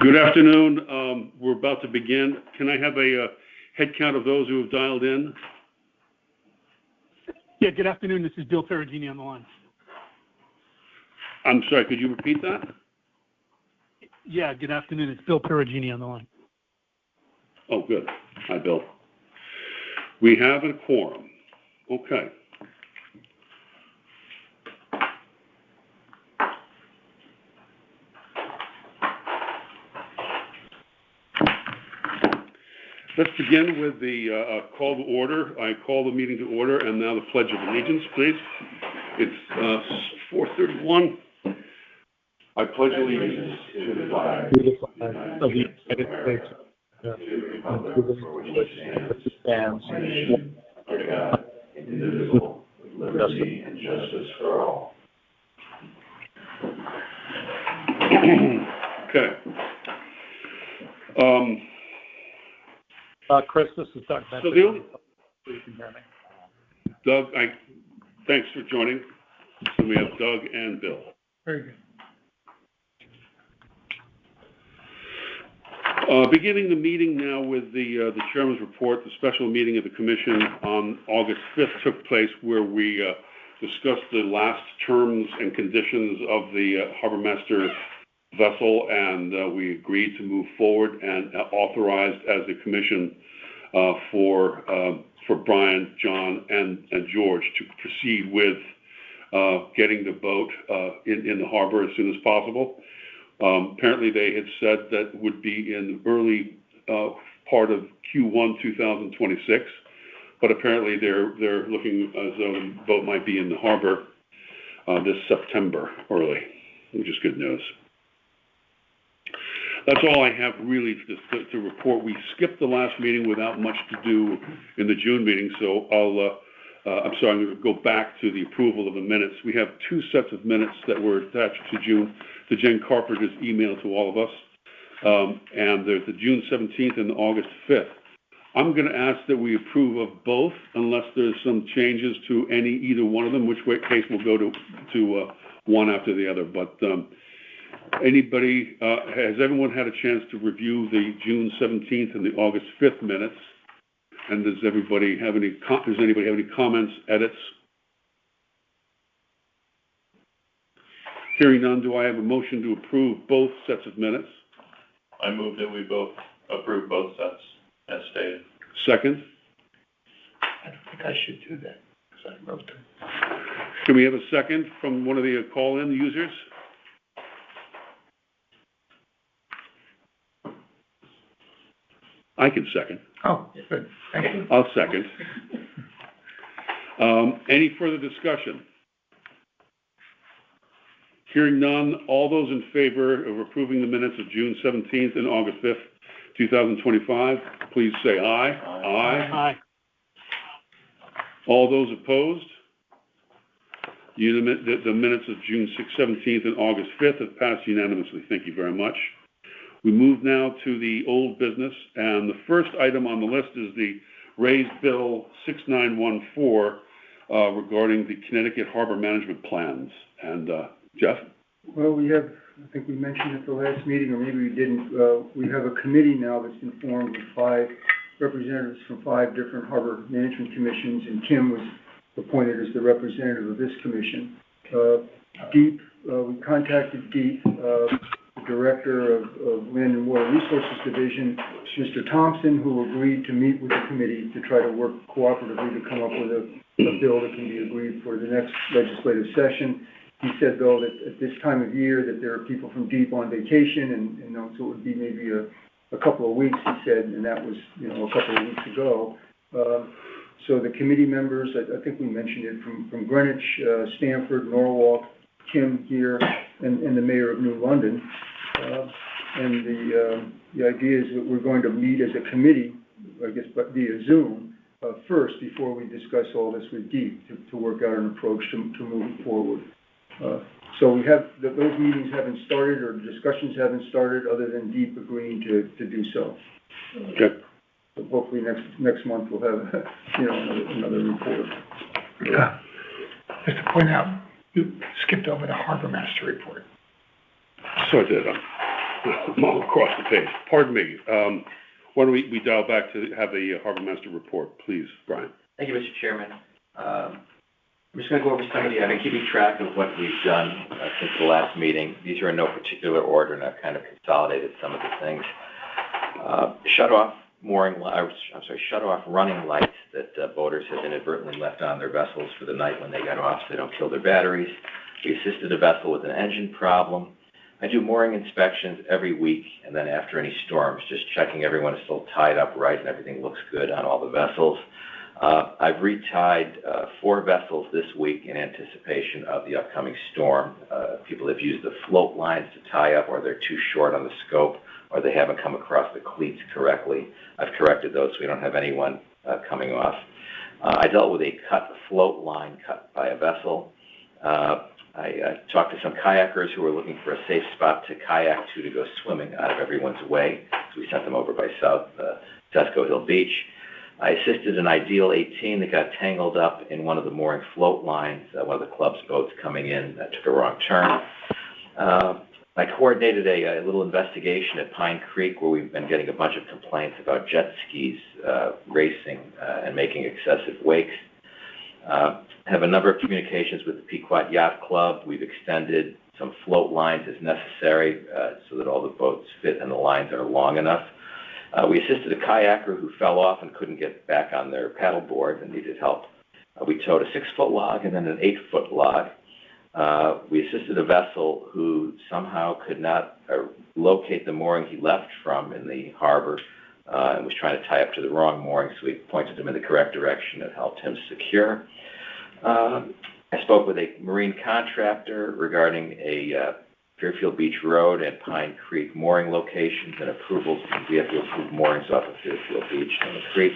Good afternoon. We're about to begin. Can I have a head count of those who have dialed in? Yeah, good afternoon. This is Bill Perugini on the line. I'm sorry, could you repeat that? Yeah, good afternoon. It's Bill Perugini on the line. Oh, good. Hi, Bill. We have a quorum. Okay. Let's begin with the call to order. I call the meeting to order, and now the Pledge of Allegiance, please. It's 4:31. I pledge allegiance to the flag of the United States, and to the republic for which it stands, under God, indivisible, with liberty and justice for all. Okay. Chris, this is Doug. So you can hear me. Doug, thanks for joining. So we have Doug and Bill. Very good. Beginning the meeting now with the chairman's report. The special meeting of the commission on August 5th took place, where we discussed the last terms and conditions of the Harbor Master vessel, and we agreed to move forward and authorized as the commission for Brian, John, and George to proceed with getting the boat in the harbor as soon as possible. Apparently they had said that would be in early part of Q1 2026, but apparently they're looking as though the boat might be in the harbor this September early, which is good news. That's all I have really to report. We skipped the last meeting without much to do in the June meeting, so I'm going to go back to the approval of the minutes. We have two sets of minutes that were attached to Jen Carpenter's email to all of us, and there's the June 17th and the August 5th. I'm going to ask that we approve of both unless there's some changes to either one of them, which case we'll go to one after the other. But has everyone had a chance to review the June 17th and the August 5th minutes? And does anybody have any comments, edits? Hearing none, do I have a motion to approve both sets of minutes? I move that we both approve both sets as stated. Second? I don't think I should do that because I wrote them. Can we have a second from one of the call-in users? I can second. Oh, good. Thank you. I'll second. Any further discussion? Hearing none, all those in favor of approving the minutes of June 17th and August 5th, 2025, please say aye. Aye. All those opposed? The minutes of June 17th and August 5th have passed unanimously. Thank you very much. We move now to the old business, and the first item on the list is the raised bill 6914 regarding the Connecticut Harbor Management Plans. And Jeff? Well, I think we mentioned at the last meeting, or maybe we didn't, we have a committee now that's been formed with 5 representatives from 5 different harbor management commissions, and Kim was appointed as the representative of this commission. DEEP, we contacted DEEP, the Director of Land and Water Resources Division, Mr. Thompson, who agreed to meet with the committee to try to work cooperatively to come up with a bill that can be agreed for the next legislative session. He said, though, that at this time of year that there are people from DEEP on vacation, and so it would be maybe a couple of weeks, he said, and that was, a couple of weeks ago. So the committee members, I think we mentioned it, from Greenwich, Stamford, Norwalk, Kim here, and the mayor of New London. And the idea is that we're going to meet as a committee, I guess, but via Zoom, first before we discuss all this with DEEP to work out an approach to move forward. So we have those meetings haven't started, or discussions haven't started, other than DEEP agreeing to do so. Okay. So hopefully next month we'll have another report. Yeah. Just to point out, you skipped over the Harbor Master report. So I did. I'm all across the page. Pardon me. Why don't we dial back to have the harbor master report, please, Brian? Thank you, Mr. Chairman. I'm just going to go over some of the, I've been keeping track of what we've done since the last meeting. These are in no particular order, and I've kind of consolidated some of the things. Shut off running lights that boaters have inadvertently left on their vessels for the night when they get off so they don't kill their batteries. We assisted a vessel with an engine problem. I do mooring inspections every week, and then after any storms, just checking everyone is still tied up right and everything looks good on all the vessels. I've retied 4 vessels this week in anticipation of the upcoming storm. People have used the float lines to tie up, or they're too short on the scope, or they haven't come across the cleats correctly. I've corrected those so we don't have anyone coming off. I dealt with a cut float line cut by a vessel. I talked to some kayakers who were looking for a safe spot to kayak to go swimming out of everyone's way. So we sent them over by South Tesco Hill Beach. I assisted an Ideal 18 that got tangled up in one of the mooring float lines. One of the club's boats coming in took a wrong turn. I coordinated a little investigation at Pine Creek where we've been getting a bunch of complaints about jet skis racing and making excessive wakes. Have a number of communications with the Pequot Yacht Club. We've extended some float lines as necessary so that all the boats fit and the lines are long enough. We assisted a kayaker who fell off and couldn't get back on their paddleboard and needed help. We towed a 6-foot log and then an 8-foot log. We assisted a vessel who somehow could not locate the mooring he left from in the harbor and was trying to tie up to the wrong mooring, so we pointed him in the correct direction and helped him secure. I spoke with a marine contractor regarding a Fairfield Beach Road and Pine Creek mooring locations and approvals. We have to approve moorings off of Fairfield Beach and the creek.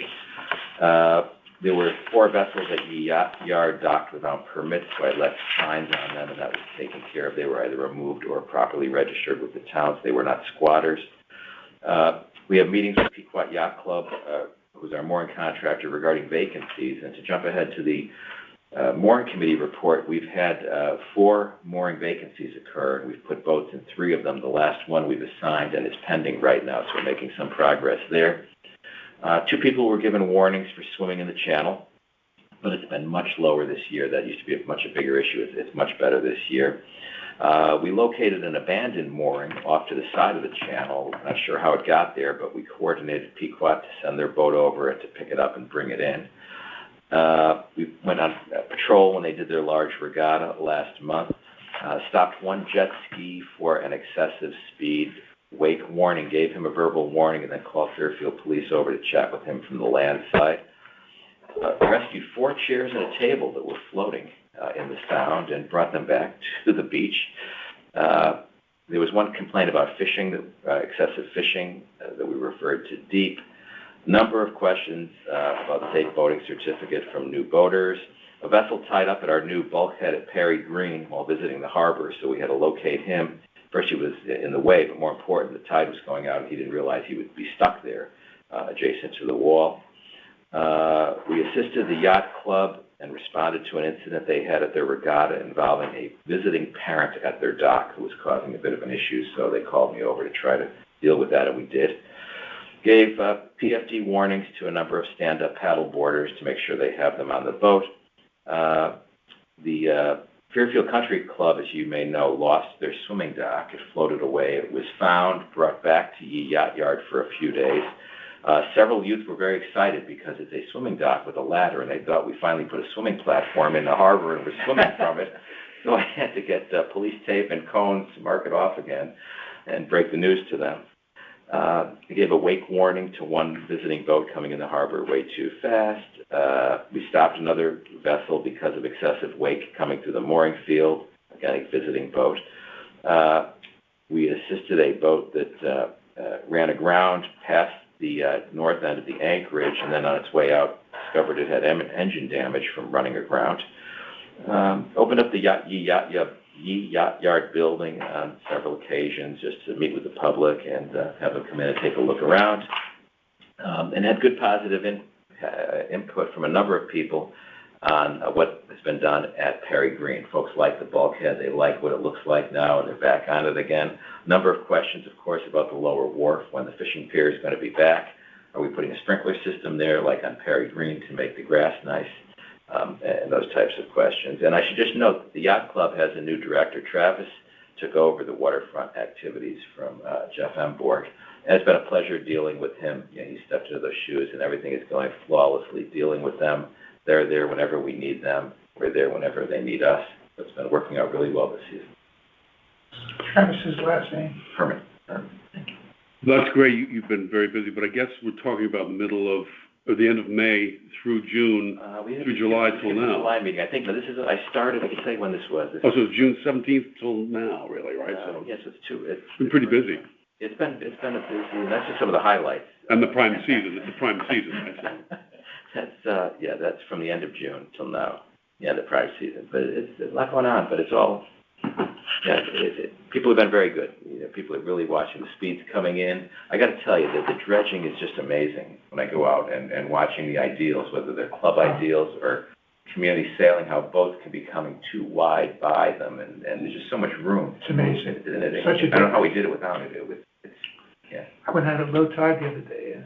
There were 4 vessels at the yacht yard docked without permits, so I left signs on them, and that was taken care of. They were either removed or properly registered with the towns. They were not squatters. We have meetings with Pequot Yacht Club, who's our mooring contractor, regarding vacancies. And to jump ahead to the mooring committee report, we've had 4 mooring vacancies occur, and we've put boats in 3 of them. The last one we've assigned and is pending right now, so we're making some progress there. 2 people were given warnings for swimming in the channel, but it's been much lower this year. That used to be a bigger issue. It's much better this year. We located an abandoned mooring off to the side of the channel. I'm not sure how it got there, but we coordinated Pequot to send their boat over and to pick it up and bring it in. We went on patrol when they did their large regatta last month. Stopped 1 jet ski for an excessive speed wake warning, gave him a verbal warning, and then called Fairfield Police over to chat with him from the land side. Rescued 4 chairs and a table that were floating in the Sound and brought them back to the beach. There was 1 complaint about fishing, excessive fishing, that we referred to deep. Number of questions about safe boating certificate from new boaters. A vessel tied up at our new bulkhead at Perry Green while visiting the harbor, so we had to locate him. First, he was in the way, but more important, the tide was going out, and he didn't realize he would be stuck there adjacent to the wall. We assisted the yacht club and responded to an incident they had at their regatta involving a visiting parent at their dock who was causing a bit of an issue, so they called me over to try to deal with that, and we did. Gave PFD warnings to a number of stand-up paddle boarders to make sure they have them on the boat. The Fairfield Country Club, as you may know, lost their swimming dock. It floated away. It was found, brought back to Yee Yacht Yard for a few days. Several youth were very excited because it's a swimming dock with a ladder, and they thought we finally put a swimming platform in the harbor and were swimming from it. So I had to get police tape and cones to mark it off again and break the news to them. I gave a wake warning to 1 visiting boat coming in the harbor way too fast. We stopped another vessel because of excessive wake coming through the mooring field, again, a visiting boat. We assisted a boat that ran aground past the north end of the anchorage, and then on its way out discovered it had engine damage from running aground. Opened up the Yee Yacht Yard building on several occasions just to meet with the public and have them come in and take a look around, and had good positive input from a number of people on what has been done at Perry Green. Folks like the bulkhead, they like what it looks like now, and they're back on it again. Number of questions, of course, about the lower wharf, when the fishing pier is going to be back. Are we putting a sprinkler system there, like on Perry Green, to make the grass nice? And those types of questions. And I should just note that the Yacht Club has a new director. Travis took over the waterfront activities from Jeff Emborg. And it's been a pleasure dealing with him. You know, he stepped into those shoes, and everything is going flawlessly. Dealing with them, they're there whenever we need them. We're there whenever they need us. So it's been working out really well this season. Travis's last name? Herman. That's great. You've been very busy, but I guess we're talking about the middle of, or the end of May through June, through July till now. July meeting. I think, but this is, I started, I can tell you when this was. Oh, so it's June 17th till now, really, right? So Yes, it's been pretty busy. It's been a busy, and that's just some of the highlights. And the prime season, it's the prime season, I think. That's from the end of June till now, the end of prime season. But it's a lot going on, but it's all, people have been very good. You know, people are really watching the speeds coming in. I got to tell you that the dredging is just amazing when I go out and watching the ideals, whether they're club ideals or community sailing, how boats can be coming too wide by them, and there's just so much room. It's amazing. I don't know how we did it without it. I went out at low tide the other day, and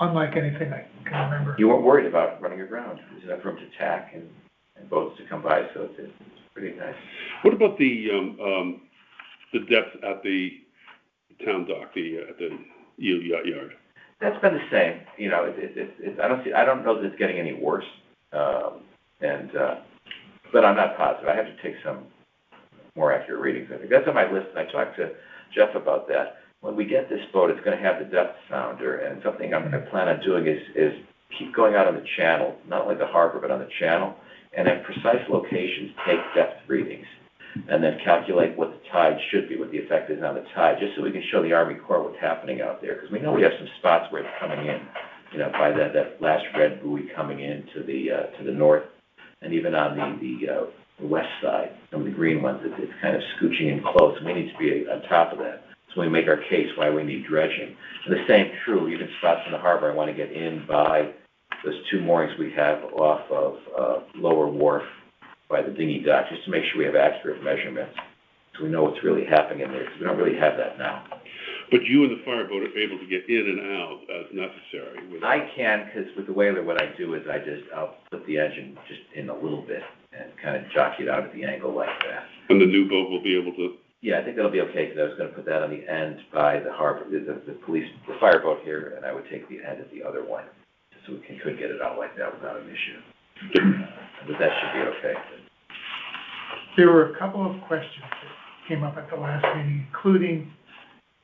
unlike anything I can remember. You weren't worried about running aground. There's enough room to tack and boats to come by, so it's pretty nice. What about the depth at the town dock, at the yacht yard? That's been the same. You know, I don't know that it's getting any worse. But I'm not positive. I have to take some more accurate readings. I think that's on my list, and I talked to Jeff about that. When we get this boat, it's going to have the depth sounder, and something I plan on doing is keep going out on the channel, not only the harbor, but on the channel, and at precise locations take depth readings, and then calculate what the tide should be, what the effect is on the tide, just so we can show the Army Corps what's happening out there, because we know we have some spots where it's coming in, you know, by that last red buoy coming in to the north, and even on the west side, some of the green ones, it's kind of scooching in close, and we need to be on top of that. So we make our case why we need dredging. And the same true, even spots in the harbor I want to get in by those two moorings we have off of Lower Wharf by the dinghy dock, just to make sure we have accurate measurements, so we know what's really happening in there, because we don't really have that now. But you and the fireboat are able to get in and out as necessary. I can, because with the whaler, what I do is I'll put the engine just in a little bit and kind of jockey it out at the angle like that. And the new boat will be able to? Yeah, I think that'll be okay, because I was going to put that on the end by the harbor, the fireboat here, and I would take the end of the other one, so we could get it out like that without an issue. But that should be okay. There were a couple of questions that came up at the last meeting, including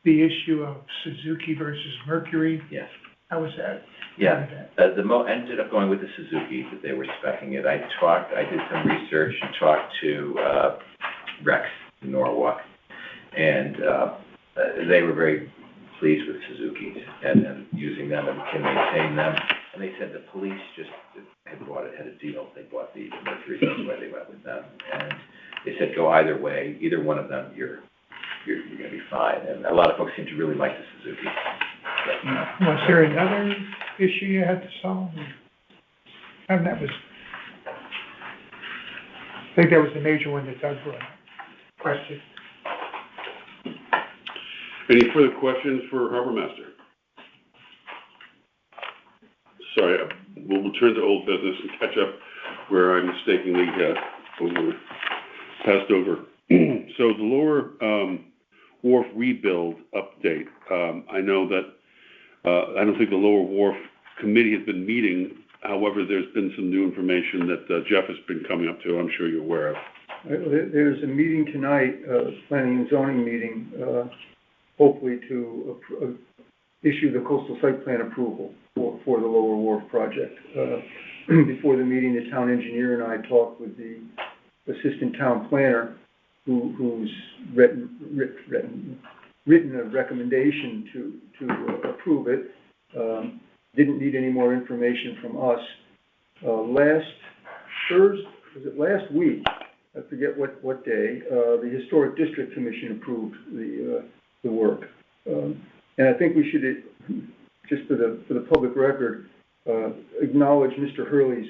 the issue of Suzuki versus Mercury. Yes. How was that? Yeah, ended up going with the Suzuki, that they were speccing it. I did some research and talked to Rex in Norwalk, and they were very pleased with Suzuki's and using them and can maintain them. And they said the police just had a deal. They bought the Mercury, that's why they went with them. And they said go either way, either one of them, you're going to be fine. And a lot of folks seem to really like the Suzuki. Was there another issue you had to solve? I think that was the major one that Doug brought up. Question. Any further questions for Harbor Master? Sorry, we'll return to old business and catch up where I mistakenly passed over. So the Lower Wharf rebuild update. I know that I don't think the Lower Wharf Committee has been meeting. However, there's been some new information that Jeff has been coming up to, I'm sure you're aware of. There's a meeting tonight, planning and zoning meeting, hopefully to issue the coastal site plan approval for the Lower Wharf project. Before the meeting, the town engineer and I talked with the assistant town planner who's written a recommendation to approve it. Didn't need any more information from us. Last Thursday, was it last week? I forget what day. The Historic District Commission approved the work, and I think we should, just for the public record, acknowledge Mr. Hurley's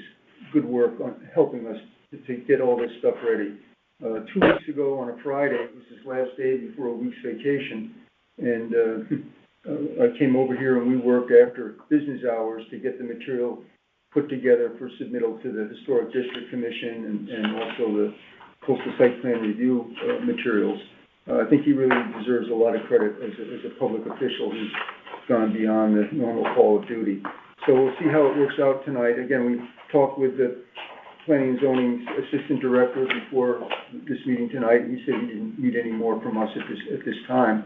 good work on helping us to get all this stuff ready. 2 weeks ago on a Friday, it was his last day before a week's vacation, and I came over here and we worked after business hours to get the material put together for submittal to the Historic District Commission and also the Coastal Site Plan Review materials. I think he really deserves a lot of credit as a public official who's gone beyond the normal call of duty. So we'll see how it works out tonight. Again, we talked with the Planning and Zoning Assistant Director before this meeting tonight, and he said he didn't need any more from us at this time.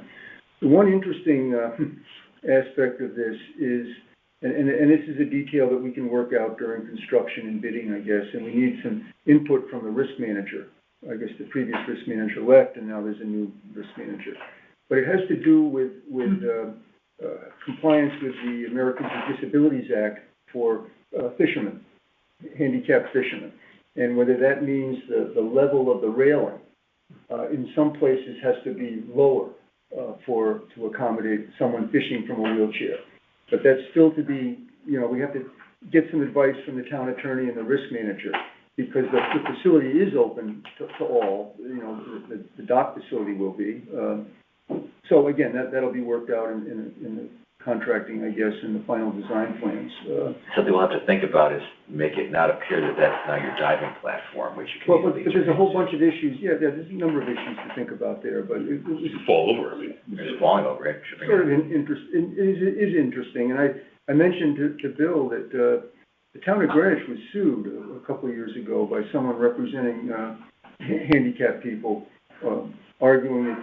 The one interesting aspect of this is, and this is a detail that we can work out during construction and bidding, I guess, and we need some input from the risk manager. I guess the previous risk manager left, and now there's a new risk manager. But it has to do with compliance with the Americans with Disabilities Act for fishermen, handicapped fishermen, and whether that means the level of the railing in some places has to be lower to accommodate someone fishing from a wheelchair. But that's still to be, we have to get some advice from the town attorney and the risk manager, because the facility is open to all, the dock facility will be. So again, that'll be worked out in the contracting, I guess, in the final design plans. Something we'll have to think about is make it not appear that that's now your diving platform, which you can Well, but there's a whole bunch of issues. Yeah, there's a number of issues to think about there, but it was You fall over, I mean. There's falling over it. sort of is interesting. And I mentioned to Bill that the town of Greenwich was sued a couple of years ago by someone representing handicapped people, arguing that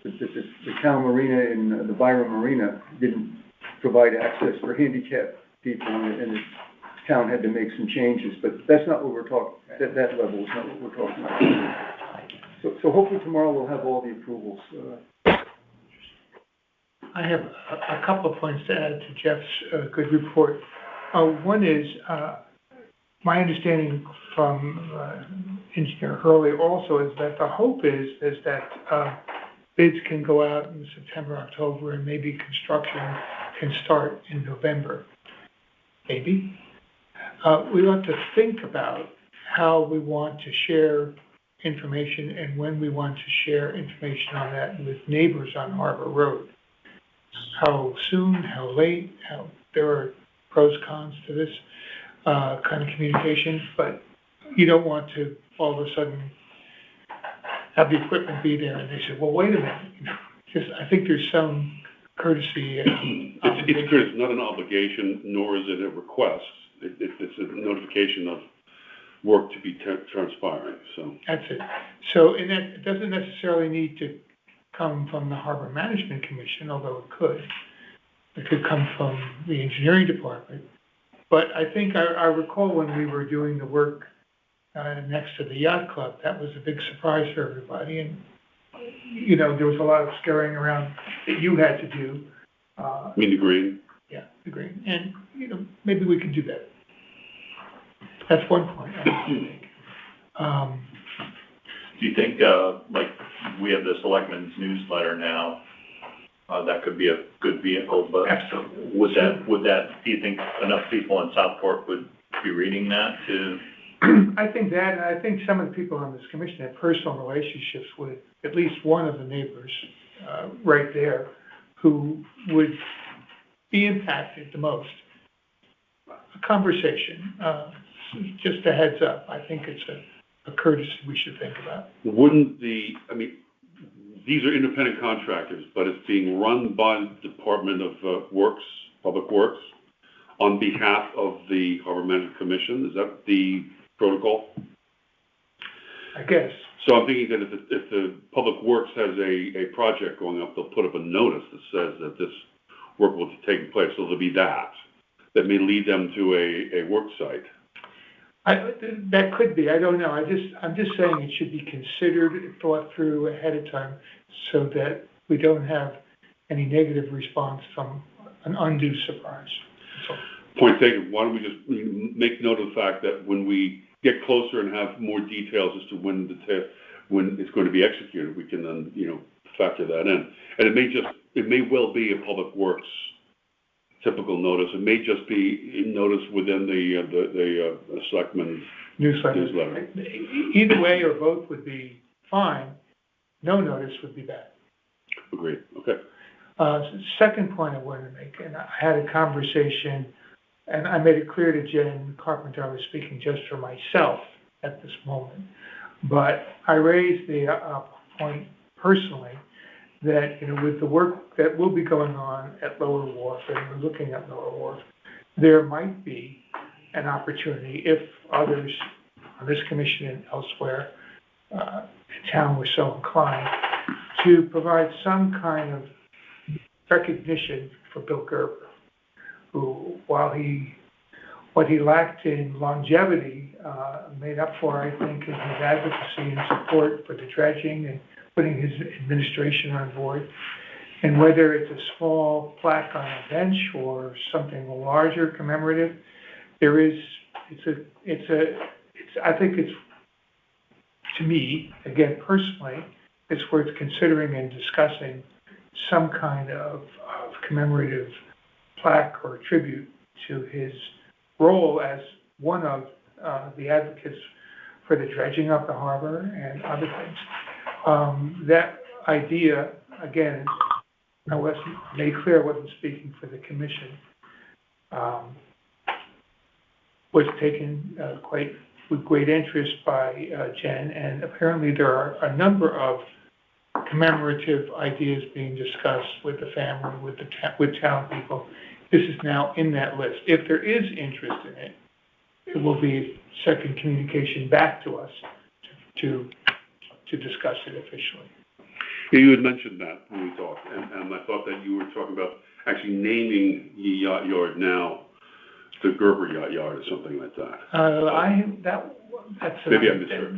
the town marina and the Byram Marina didn't provide access for handicapped people, and the town had to make some changes. But that's not what we're talking. That level is not what we're talking about. So hopefully tomorrow we'll have all the approvals. I have a couple of points to add to Jeff's good report. One is, my understanding from Engineer Hurley also is that the hope is that bids can go out in September, October, and maybe construction can start in November. Maybe. We ought to think about how we want to share information and when we want to share information on that with neighbors on Harbor Road. How soon, how late, there are pros, cons to this kind of communication, but you don't want to all of a sudden have the equipment be there and they say, well, wait a minute. I think there's some courtesy. It's not an obligation, nor is it a request. It's a notification of work to be transpiring. So that's it. So, and that doesn't necessarily need to come from the Harbor Management Commission, although it could. It could come from the engineering department. But I think I recall when we were doing the work next to the yacht club, that was a big surprise for everybody. And, there was a lot of scurrying around that you had to do. mean the green. Yeah, the green. And, maybe we could do that. That's one point I think. Do you think, like we have the Selectmen's newsletter now, that could be a good vehicle, but Absolutely. would that, do you think enough people in Southport would be reading that to? I think that, and I think some of the people on this commission have personal relationships with at least one of the neighbors right there who would be impacted the most. A conversation, just a heads up. I think it's a courtesy we should think about. Wouldn't these are independent contractors, but it's being run by the Department of Public Works, on behalf of the Harbor Management Commission. Is that the protocol? I guess. So I'm thinking that if the Public Works has a project going up, they'll put up a notice that says that this work will take place. So there'll be that may lead them to a work site. That could be. I don't know. I'm just saying it should be considered, thought through ahead of time, so that we don't have any negative response from an undue surprise. Point taken. Why don't we just make note of the fact that when we get closer and have more details as to when it's going to be executed, we can then factor that in. And it may well be a Public Works typical notice. It may just be notice within the selectmen's newsletter. Either way or both would be fine. No notice would be bad. Agreed, okay. Second point I wanted to make, and I had a conversation, and I made it clear to Jen Carpenter I was speaking just for myself at this moment, but I raised the point personally that, with the work that will be going on at Lower Wharf, and we're looking at Lower Wharf, there might be an opportunity if others on this commission and elsewhere in town were so inclined to provide some kind of recognition for Bill Gerber, who, what he lacked in longevity, made up for, I think, in his advocacy and support for the dredging and putting his administration on board. And whether it's a small plaque on a bench or something larger commemorative, I think it's, to me, again, personally, it's worth considering and discussing some kind of commemorative plaque or tribute to his role as one of the advocates for the dredging of the harbor and other things. That idea, again, I wasn't made clear I wasn't speaking for the commission, was taken with great interest by Jen, and apparently there are a number of commemorative ideas being discussed with the family, with town people. This is now in that list. If there is interest in it, it will be second communication back to us to discuss it officially. Yeah, you had mentioned that when we talked, and I thought that you were talking about actually naming the yacht yard now the Gerber Yacht Yard or something like that.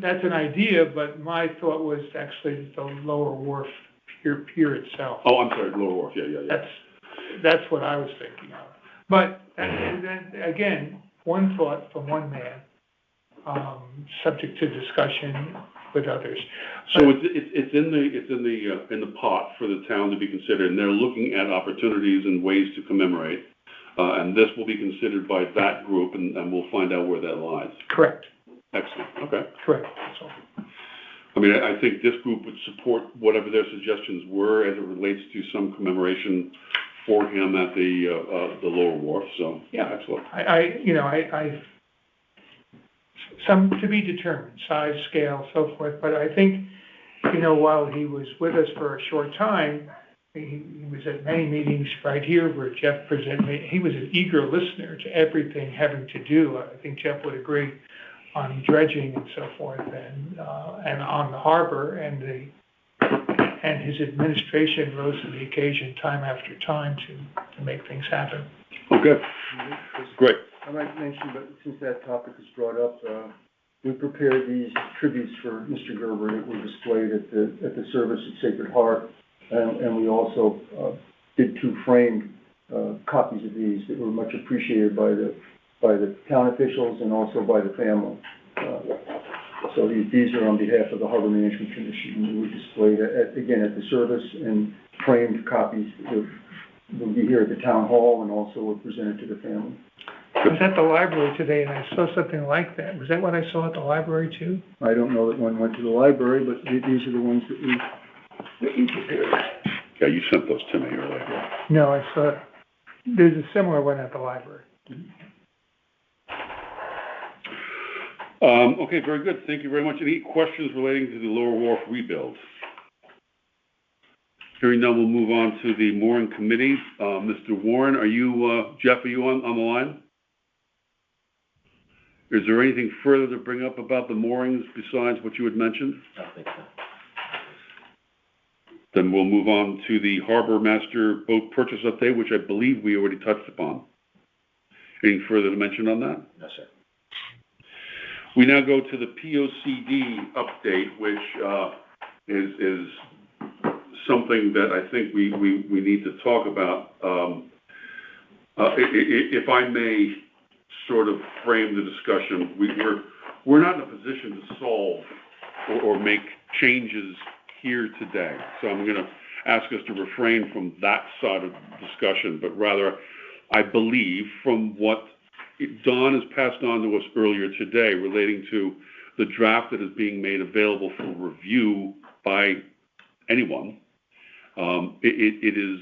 That's an idea, but my thought was actually the Lower Wharf pier itself. Oh, I'm sorry, Lower Wharf, yeah. That's what I was thinking of. But again, one thought from one man, subject to discussion with others. So it's in the pot for the town to be considered, and they're looking at opportunities and ways to commemorate. And this will be considered by that group, and we'll find out where that lies. Correct. Excellent, okay. Correct, that's all. I mean, I think this group would support whatever their suggestions were as it relates to some commemoration for him at the Lower Wharf, so, yeah, excellent. I some to be determined, size, scale, so forth, but I think, while he was with us for a short time, he was at many meetings right here where Jeff presented. He was an eager listener to everything having to do, I think Jeff would agree, on dredging and so forth, and on the harbor, and his administration rose to the occasion time after time to make things happen. Okay, great. I might mention, but since that topic was brought up, we prepared these tributes for Mr. Gerber that were displayed at the service at Sacred Heart. And we also did 2 framed copies of these that were much appreciated by the town officials and also by the family. So these are on behalf of the Harbor Management Commission, and they were displayed at the service, and framed copies will be here at the town hall and also were presented to the family. I was at the library today and I saw something like that. Was that what I saw at the library too? I don't know that one went to the library, but these are the ones that we prepared. Yeah, you sent those to me earlier. No, I saw it. There's a similar one at the library. Okay, very good. Thank you very much. Any questions relating to the Lower Wharf rebuild? Hearing none, we'll move on to the mooring committee. Mr. Warren, Jeff, are you on the line? Is there anything further to bring up about the moorings besides what you had mentioned? I don't think so. Then we'll move on to the Harbor Master boat purchase update, which I believe we already touched upon. Anything further to mention on that? No, sir. We now go to the POCD update, which is something that I think we need to talk about. If I may sort of frame the discussion, we're not in a position to solve or make changes here today. So I'm going to ask us to refrain from that side of the discussion, but rather I believe, from what Don has passed on to us earlier today relating to the draft that is being made available for review by anyone, it is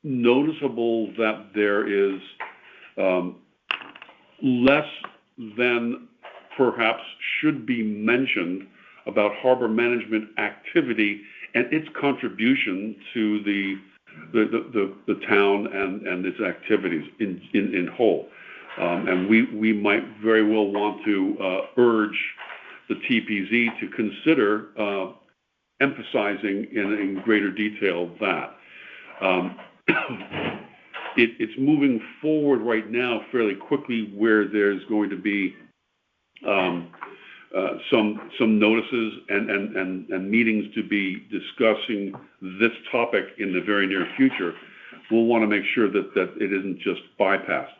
noticeable that there is less than perhaps should be mentioned about harbor management activity and its contribution to the town and its activities in whole. And we might very well want to urge the TPZ to consider emphasizing in greater detail that. It's moving forward right now fairly quickly, where there's going to be some notices and meetings to be discussing this topic in the very near future. We'll want to make sure that it isn't just bypassed.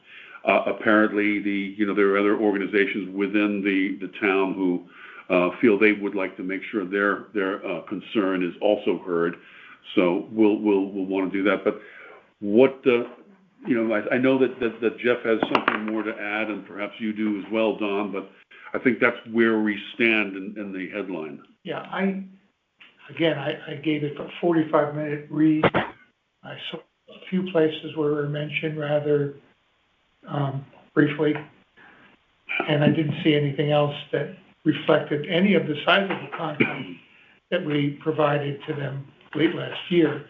Apparently, there are other organizations within the town who feel they would like to make sure their concern is also heard. So we'll want to do that. But what I know that Jeff has something more to add, and perhaps you do as well, Don. But I think that's where we stand in the headline. Yeah, I gave it a 45-minute read. I saw a few places where it were mentioned rather briefly, and I didn't see anything else that reflected any of the sizable content that we provided to them late last year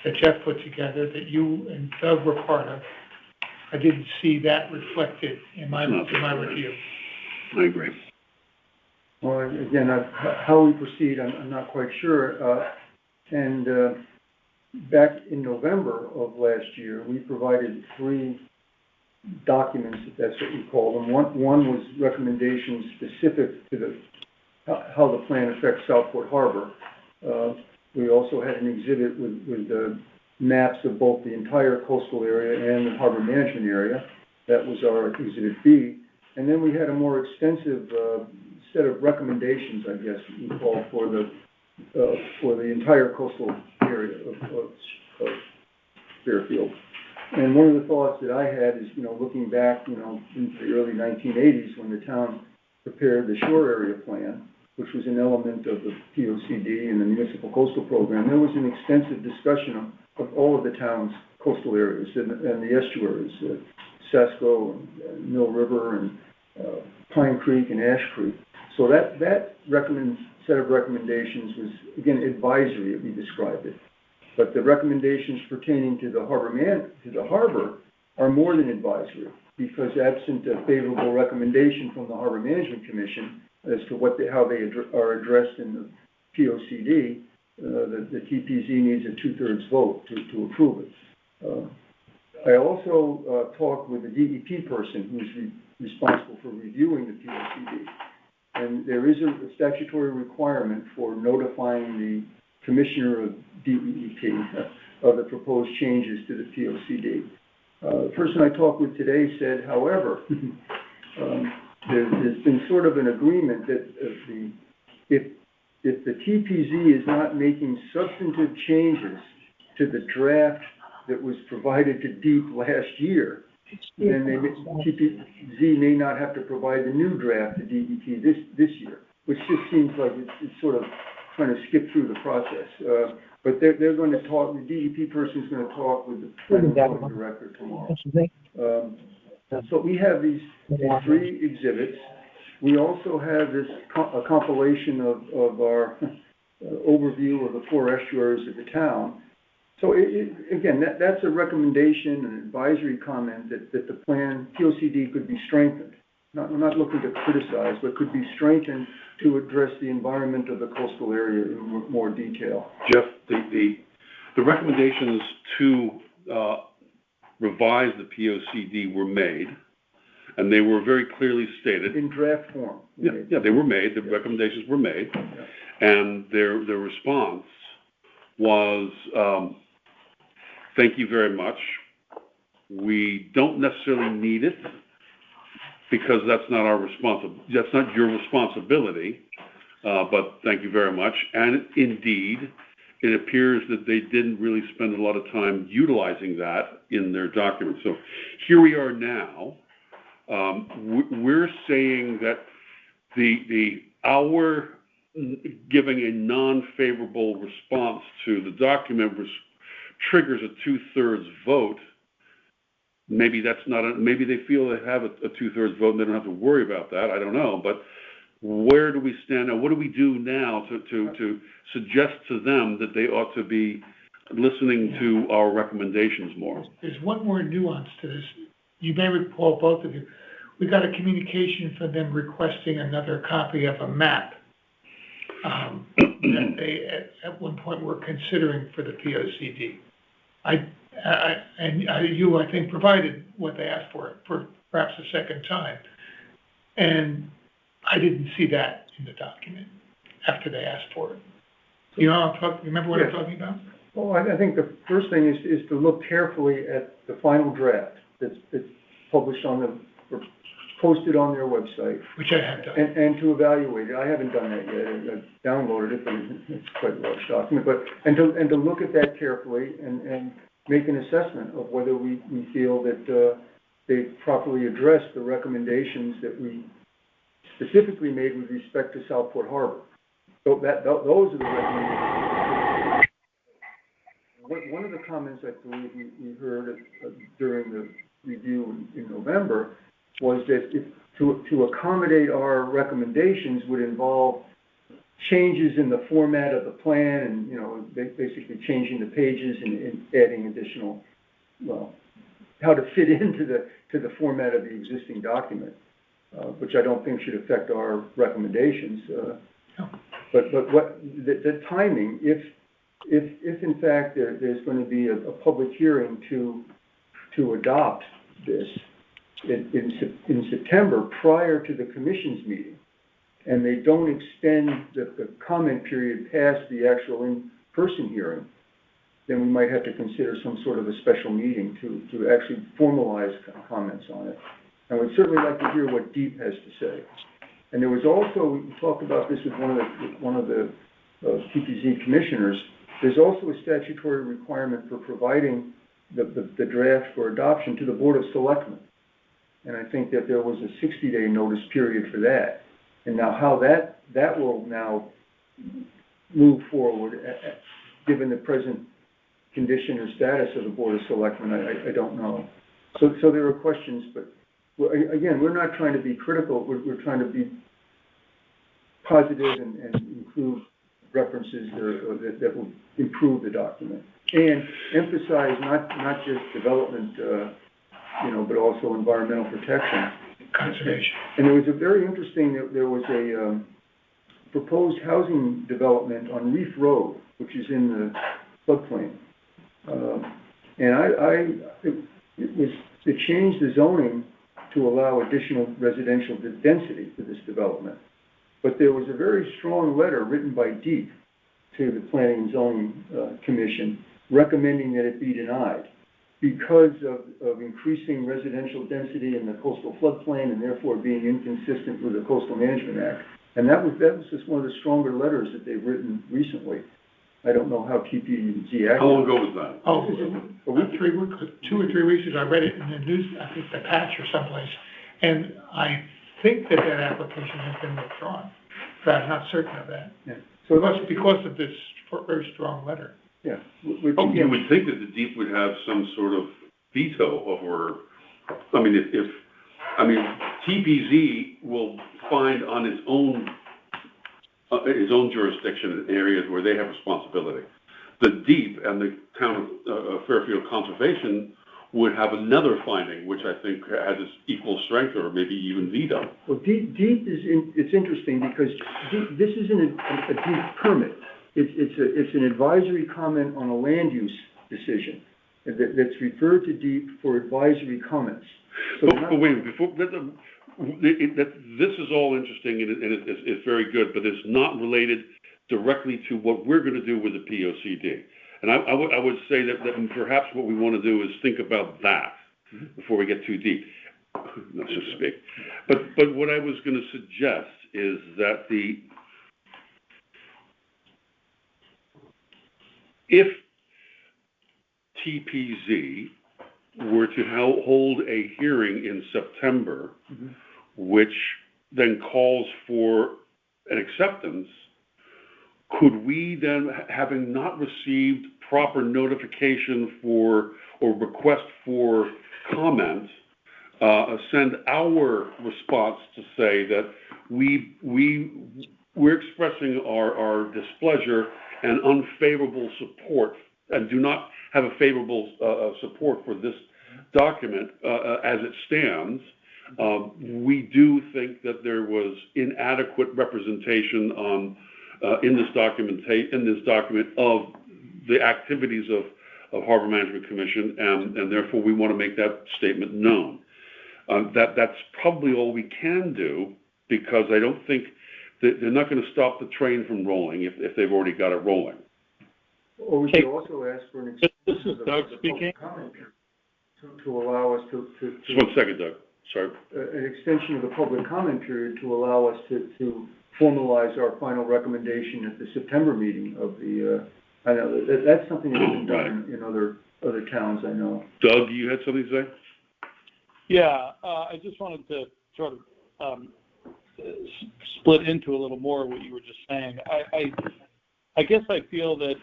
that Jeff put together, that you and Doug were part of. I didn't see that reflected in my review. I agree. Well, again, how we proceed, I'm not quite sure. Back in November of last year, we provided 3 documents, if that's what you call them. One was recommendations specific to how the plan affects Southport Harbor. We also had an exhibit with the maps of both the entire coastal area and the harbor management area. That was our Exhibit B. And then we had a more extensive set of recommendations, I guess you call, for the entire coastal area of Fairfield. And one of the thoughts that I had is, looking back, into the early 1980s when the town prepared the shore area plan, which was an element of the POCD and the municipal coastal program, there was an extensive discussion of all of the town's coastal areas and the estuaries, Sasko and Mill River and Pine Creek and Ash Creek. So that set of recommendations was, again, advisory, as we described it. But the recommendations pertaining to the harbor are more than advisory, because absent a favorable recommendation from the Harbor Management Commission as to how they are addressed in the POCD, the TPZ needs a 2/3 vote to approve it. I also talked with the DEP person who's responsible for reviewing the POCD, and there is a statutory requirement for notifying the Commissioner of DEP of the proposed changes to the POCD. The person I talked with today said, however, there's been sort of an agreement that if the TPZ is not making substantive changes to the draft that was provided to DEP last year, then TPZ may not have to provide the new draft to DEP this year, which just seems like it's sort of trying to skip through the process. But they're going to talk, the DEP person is going to talk with the planning board director tomorrow. So we have these 3 exhibits. We also have a compilation of our overview of the 4 estuaries of the town. So again, that's a recommendation, an advisory comment that the plan, POCD, could be strengthened. We're not looking to criticize, but could be strengthened to address the environment of the coastal area in more detail. Jeff, the recommendations to revise the POCD were made, and they were very clearly stated. In draft form. Yeah, they were made. The recommendations were made, and their response was, thank you very much. We don't necessarily need it, because that's not that's not your responsibility, but thank you very much. And indeed, it appears that they didn't really spend a lot of time utilizing that in their document. So here we are now. We're saying that our giving a non-favorable response to the document triggers a 2/3 vote. Maybe that's not maybe they feel they have a 2/3 vote and they don't have to worry about that. I don't know, but where do we stand now? What do we do now to suggest to them that they ought to be listening to our recommendations more? There's one more nuance to this. You may recall, both of you, we got a communication from them requesting another copy of a map that they at one point were considering for the POCD. You, I think, provided what they asked for perhaps a second time. And I didn't see that in the document after they asked for it. You know, remember what I'm talking about? Well, I think the first thing is to look carefully at the final draft that's published or posted on their website. Which I have done. And to evaluate it. I haven't done that yet. I've downloaded it, but it's quite a large document. And to look at that carefully and make an assessment of whether we feel that they properly addressed the recommendations that we specifically made with respect to Southport Harbor. So those are the recommendations. One of the comments I believe we heard during the review in November was that to accommodate our recommendations would involve changes in the format of the plan and, you know, basically changing the pages and adding additional, well, how to fit into the format of the existing document, which I don't think should affect our recommendations. But what the timing, if in fact there's going to be a public hearing to adopt this in September prior to the commission's meeting, and they don't extend the comment period past the actual in-person hearing, then we might have to consider some sort of a special meeting to actually formalize comments on it. And we'd certainly like to hear what DEEP has to say. And there was also, we talked about this with one of the PPZ commissioners, there's also a statutory requirement for providing the draft for adoption to the Board of Selectmen. And I think that there was a 60-day notice period for that. And now how that will now move forward, given the present condition or status of the Board of Selectmen, I don't know. So there are questions, but again, we're not trying to be critical. We're trying to be positive and include references that will improve the document and emphasize not just development, but also environmental protection. Conservation. And it was a very interesting, there was a proposed housing development on Reef Road, which is in the floodplain. It changed the zoning to allow additional residential density for this development. But there was a very strong letter written by DEEP to the Planning and Zoning Commission recommending that it be denied because of increasing residential density in the coastal floodplain and therefore being inconsistent with the Coastal Management Act. And that was just one of the stronger letters that they've written recently. I don't know how PPZ acted. How long ago was that? A week, 3 weeks, 2 or 3 weeks ago. I read it in the news, I think the Patch or someplace. And I think that application has been withdrawn, but I'm not certain of that. Yeah. So because of this very strong letter. Yeah. You would think that the DEEP would have some sort of veto over, TPZ will find on its own jurisdiction areas where they have responsibility. The DEEP and the town of Fairfield Conservation would have another finding, which I think has its equal strength or maybe even veto. Well, DEEP it's interesting because this isn't a DEEP permit. It's an advisory comment on a land use decision that's referred to DEEP for advisory comments. So but wait, before this is all interesting and it's very good, but it's not related directly to what we're going to do with the POCD. And I would say that perhaps what we want to do is think about that before we get too deep, so to speak. But what I was going to suggest is that if TPZ were to hold a hearing in September, which then calls for an acceptance, could we then, having not received proper notification for, or request for comment, send our response to say that we're expressing our displeasure and unfavorable support, and do not have a favorable support for this document as it stands. We do think that there was inadequate representation in this document of the activities of Harbor Management Commission, and therefore we want to make that statement known. That's probably all we can do, because I don't think that they're not going to stop the train from rolling if they've already got it rolling. Or we should also ask for an extension. This is Doug speaking. To allow us to. Just 1 second, Doug. Sorry. An extension of the public comment period to allow us to formalize our final recommendation at the September meeting of the, I know that's something that's been done in other towns, I know. Doug, you had something to say? Yeah, I just wanted to sort of split into a little more what you were just saying. I guess I feel that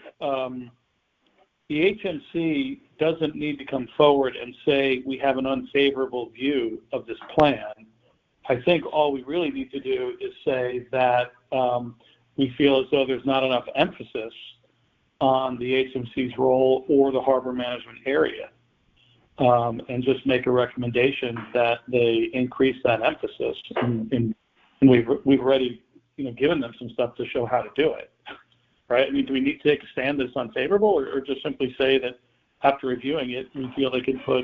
the HMC doesn't need to come forward and say we have an unfavorable view of this plan. I think all we really need to do is say that we feel as though there's not enough emphasis on the HMC's role or the harbor management area, and just make a recommendation that they increase that emphasis. And we've already, given them some stuff to show how to do it, right? I mean, do we need to take a stand that's unfavorable, or just simply say that after reviewing it, we feel they can put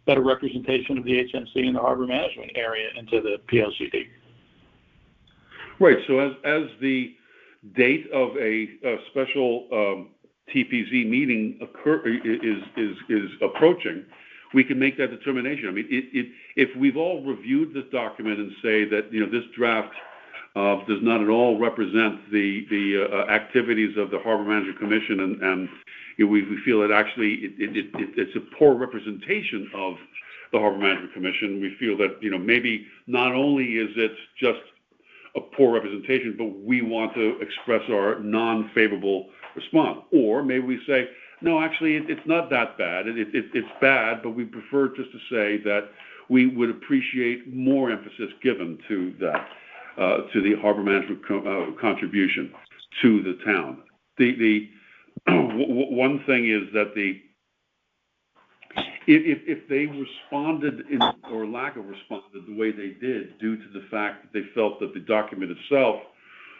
better representation of the HMC in the harbor management area into the PLCD? Right. So as the date of a special TPZ meeting is approaching, we can make that determination. I mean, if we've all reviewed this document and say that this draft does not at all represent the activities of the Harbor Management Commission, and we feel that actually it's a poor representation of the Harbor Management Commission. We feel that maybe not only is it just a poor representation, but we want to express our non-favorable response. Or maybe we say, no, actually it's not that bad. It's bad, but we prefer just to say that we would appreciate more emphasis given to that, to the harbor management contribution to the town. The one thing is that if they responded or lack of responded the way they did, due to the fact that they felt that the document itself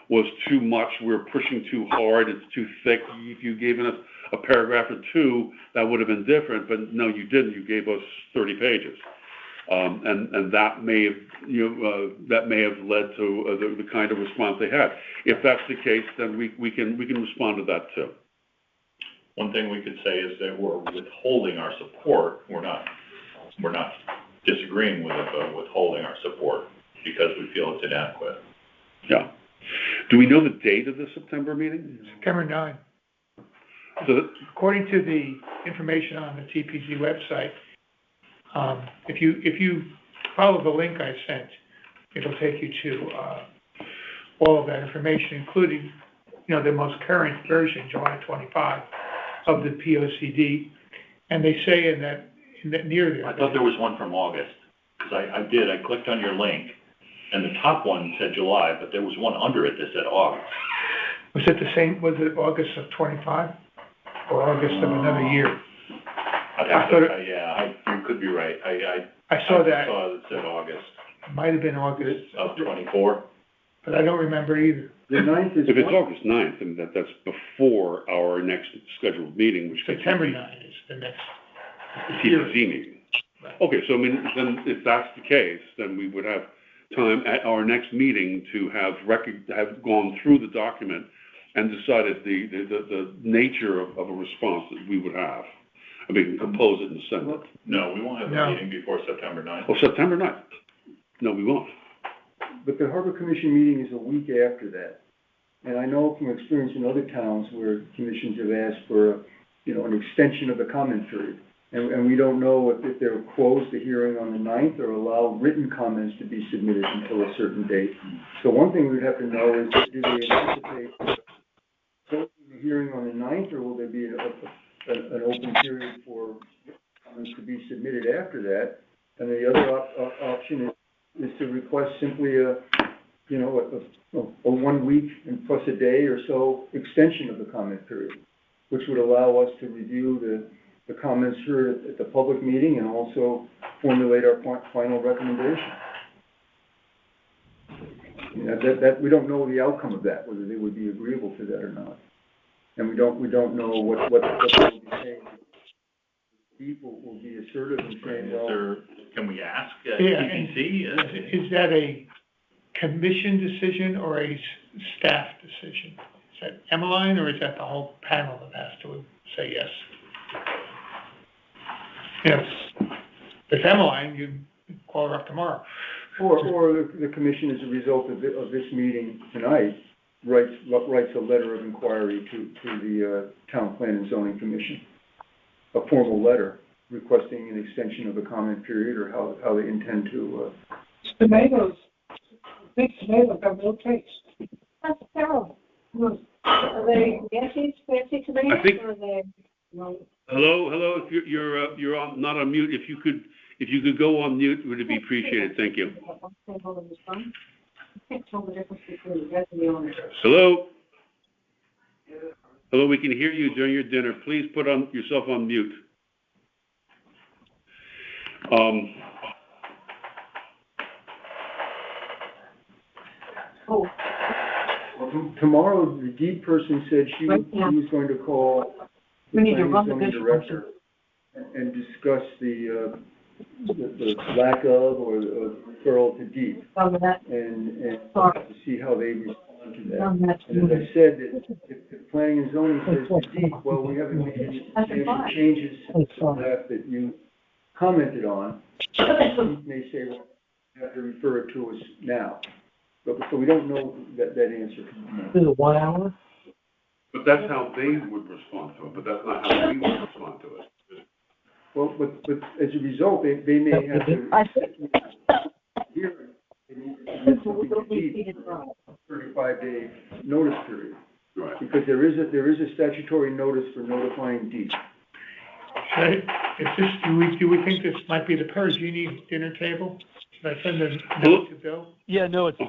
was too much, we're pushing too hard, it's too thick. If you gave us a paragraph or two, that would have been different. But no, you didn't. You gave us 30 pages, and that may have led to the kind of response they had. If that's the case, then we can respond to that too. One thing we could say is that we're withholding our support. We're not disagreeing with it, but withholding our support because we feel it's inadequate. Yeah. Do we know the date of the September meeting? September 9. So According to the information on the TPZ website, if you follow the link I sent, it'll take you to all of that information, including the most current version, July 25, of the POCD. And they say in that near there. I thought there was one from August, because I clicked on your link, and the top one said July, but there was one under it that said August. Was it the same? Was it August of 25 or August of another year? You could be right. I saw that. I saw it said August. It might have been August Of 24. but I don't remember either. The 9th is. if it's August 9th, then that's before our next scheduled meeting, which could September 9 is the next. TPZ meeting. Okay, so I mean, then if that's the case, then we would have time at our next meeting to have gone through the document and decided the nature of a response that we would have. I mean, compose it and send it. No, we won't have a meeting before September 9th. Oh, September 9th. No, we won't. But the Harbor Commission meeting is a week after that. And I know from experience in other towns where commissions have asked for, an extension of the comment period. And we don't know if they'll close the hearing on the 9th or allow written comments to be submitted until a certain date. So one thing we'd have to know is, do they anticipate closing the hearing on the 9th, or will there be an open period for comments to be submitted after that? And the other option is to request simply a 1 week and plus a day or so extension of the comment period, which would allow us to review the comments heard at the public meeting and also formulate our final recommendation. That we don't know the outcome of that, whether they would be agreeable to that or not, and we don't know what they will be saying. People will be assertive and saying, well, can we ask PPC? Is that a commission decision or a staff decision? Is that Emmeline, or is that the whole panel that has to say yes? Yes. If Emmeline, you call her up tomorrow. Or the commission, as a result of this meeting tonight, writes a letter of inquiry to the Town Plan and Zoning Commission, a formal letter requesting an extension of the comment period, or how they intend to. Tomatoes, big tomatoes have no taste. That's terrible. Are they fancy tomatoes, or are they? Hello. If you're on, not on mute. If you could go on mute, would it be appreciated? Thank you. Hello. Hello. We can hear you during your dinner. Please put yourself on mute. Well, tomorrow, the deed person said she was going to call the planning zoning director and discuss the lack of or referral to deed, and to see how they respond to that. And as I said, if planning and zoning says to deed, well, we haven't made any substantial changes to that you commented on, deed may say, well, you have to refer it to us now. So we don't know that answer. Is it 1 hour? But that's how they would respond to it, but that's not how we would respond to it. Well, but as a result, they may have to hear it. They need to submit something to deed for a 35-day notice period. Right. Because there is a statutory notice for notifying deed. Do we think this might be the Perugini dinner table? Should I send a note to Bill? Yeah, no, it's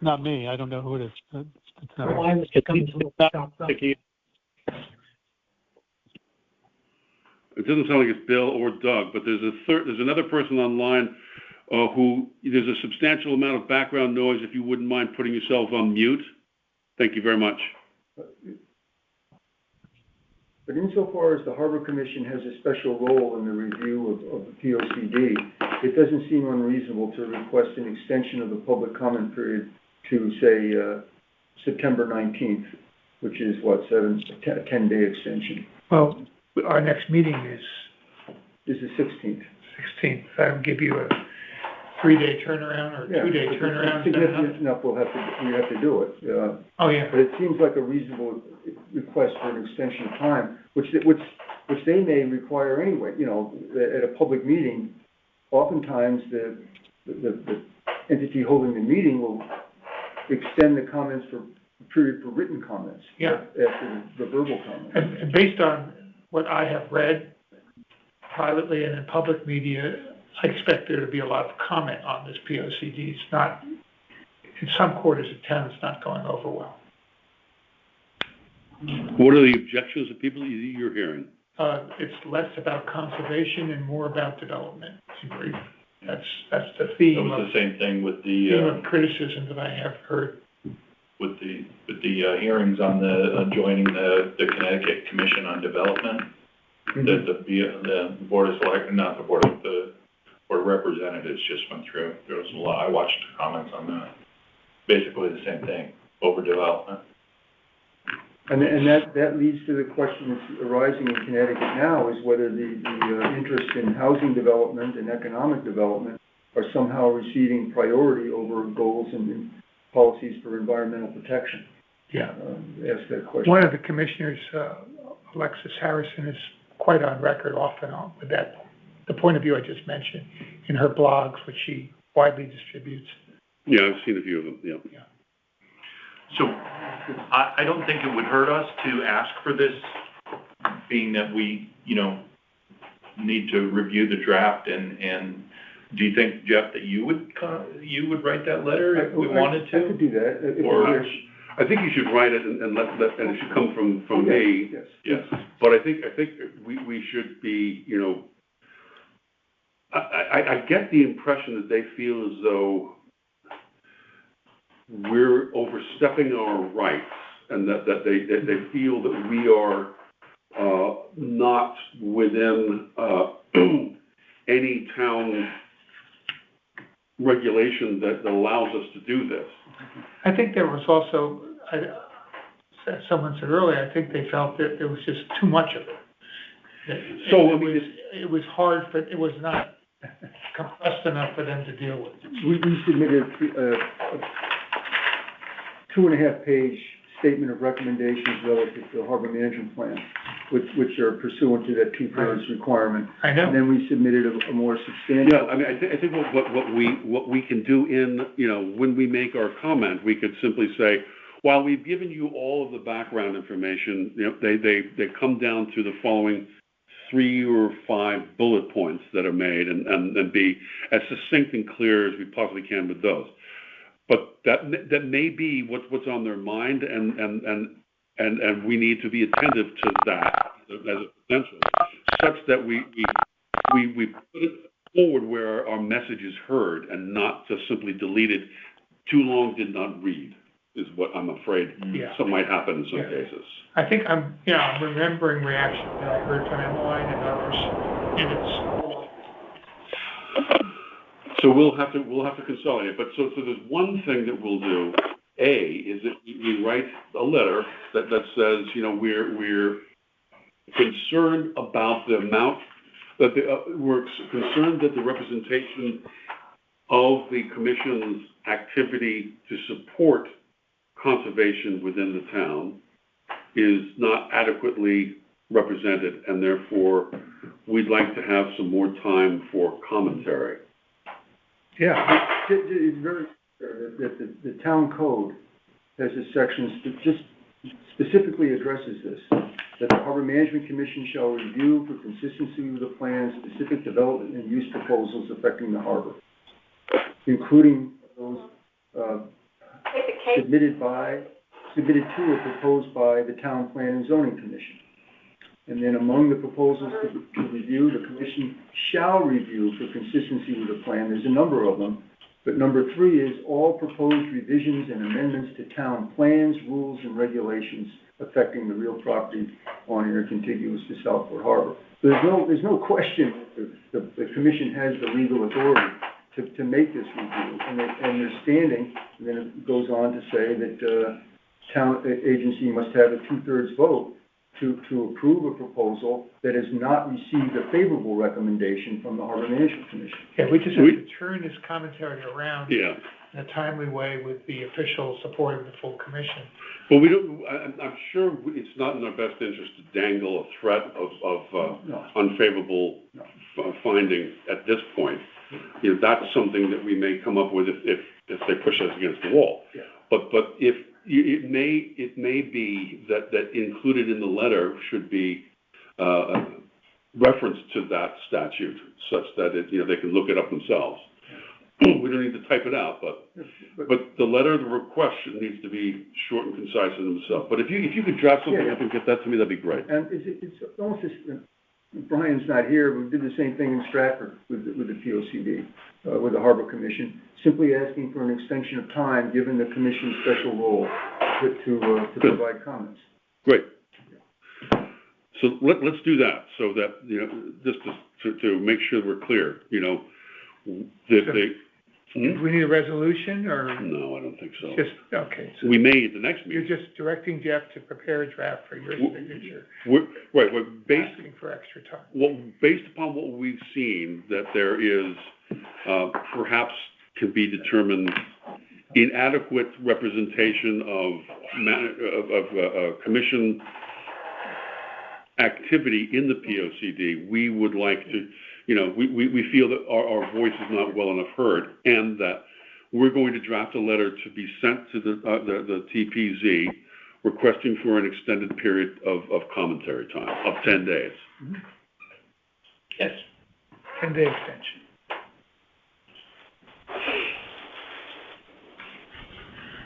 not me. I don't know who it is. It's not. It doesn't sound like it's Bill or Doug, but there's another person online who there's a substantial amount of background noise. If you wouldn't mind putting yourself on mute, thank you very much. But insofar as the Harbor Commission has a special role in the review of the POCD, it doesn't seem unreasonable to request an extension of the public comment period to, say, September 19th, which is what, a 10-day extension. Well, our next meeting is the 16th. 16th. That would give you a 3-day turnaround or 2-day turnaround. Significant enough, we have to do it. Oh yeah. But it seems like a reasonable request for an extension of time, which they may require anyway. At a public meeting, oftentimes the entity holding the meeting will extend the comments for period for written comments. Yeah. After the verbal comments. And based on what I have read privately and in public media, I expect there to be a lot of comment on this POCD. It's not, in some quarters of town, it's not going over well. What are the objections of people you're hearing? It's less about conservation and more about development, in brief. That's the theme. That was the same thing with the theme of criticism that I have heard. With the hearings on joining the Connecticut Commission on Development. Mm-hmm. The Board of Select, not the Board of the Board of Representatives just went through. There was a lot. I watched comments on that. Basically the same thing, overdevelopment. And that leads to the question that's arising in Connecticut now, is whether the interest in housing development and economic development are somehow receiving priority over goals and policies for environmental protection. Yeah. ask that question. One of the commissioners, Alexis Harrison, is quite on record off and on with that, the point of view I just mentioned in her blogs, which she widely distributes. Yeah, I've seen a few of them, yeah. So I don't think it would hurt us to ask for this, being that we, need to review the draft, and do you think, Jeff, that you would write that letter if we wanted to? I could do that. Or- I think you should write it and and it should come from Okay, me. yes. Yes, but I think we should be, I get the impression that they feel as though we're overstepping our rights, and that they feel that we are not within any town regulation that allows us to do this. I think there was also, someone said earlier, I think they felt that there was just too much of it. So, It was hard, but it was not compressed enough for them to deal with. We submitted a 2.5-page statement of recommendations relative to the harbor management plan, which are pursuant to that 2/3 requirement. I know. And then we submitted a more substantial. Yeah, I mean, I think what we can do when we make our comment, we could simply say, while we've given you all of the background information, they come down to the following 3 or 5 bullet points that are made, and be as succinct and clear as we possibly can with those. But that may be what's on their mind, and we need to be attentive to that as a potential, such that we put it forward where our message is heard and not just simply deleted. Too long did not read is what I'm afraid some might happen in some cases. I think I'm remembering reactions that I heard from Emmeline and others, and it's. So we'll have to consolidate. But so there's one thing that we'll do. Is that we write a letter that says, we're concerned about the amount that we're concerned that the representation of the commission's activity to support conservation within the town is not adequately represented, and therefore we'd like to have some more time for commentary. Yeah, it's very clear that the town code has a section that just specifically addresses this, that the Harbor Management Commission shall review for consistency with the plan specific development and use proposals affecting the harbor, including those submitted to or proposed by the Town Plan and Zoning Commission. And then among the proposals to review, the commission shall review for consistency with the plan. There's a number of them, but number 3 is all proposed revisions and amendments to town plans, rules, and regulations affecting the real property on or contiguous to Southport Harbor. There's no question that the commission has the legal authority to make this review, and they're standing. And then it goes on to say that town agency must have a 2/3 vote to approve a proposal that has not received a favorable recommendation from the Harbor Management Commission. Yeah, we just have to turn this commentary around in a timely way with the official support of the full commission. Well, I'm sure it's not in our best interest to dangle a threat of unfavorable finding at this point. That's something that we may come up with if they push us against the wall. Yeah. But if it may be that included in the letter should be reference to that statute, such that they can look it up themselves. We don't need to type it out, but the letter, the request needs to be short and concise in themselves. But if you could draft something up and get that to me, that'd be great. And it's almost as Brian's not here, but we did the same thing in Stratford with the POCD, with the Harbor Commission, simply asking for an extension of time, given the commission's special role to provide comments. Great. So let's do that, so that, just to make sure we're clear, Do we need a resolution, or? No, I don't think so. Just, okay. So we may at the next meeting. you're just directing Jeff to prepare a draft for your signature, We're asking for extra time. Well, based upon what we've seen, that there is, perhaps can be determined inadequate representation of commission activity in the POCD, we would like to, we feel that our voice is not well enough heard, and that we're going to draft a letter to be sent to the TPZ requesting for an extended period of commentary time of 10 days. Yes, 10-day extension.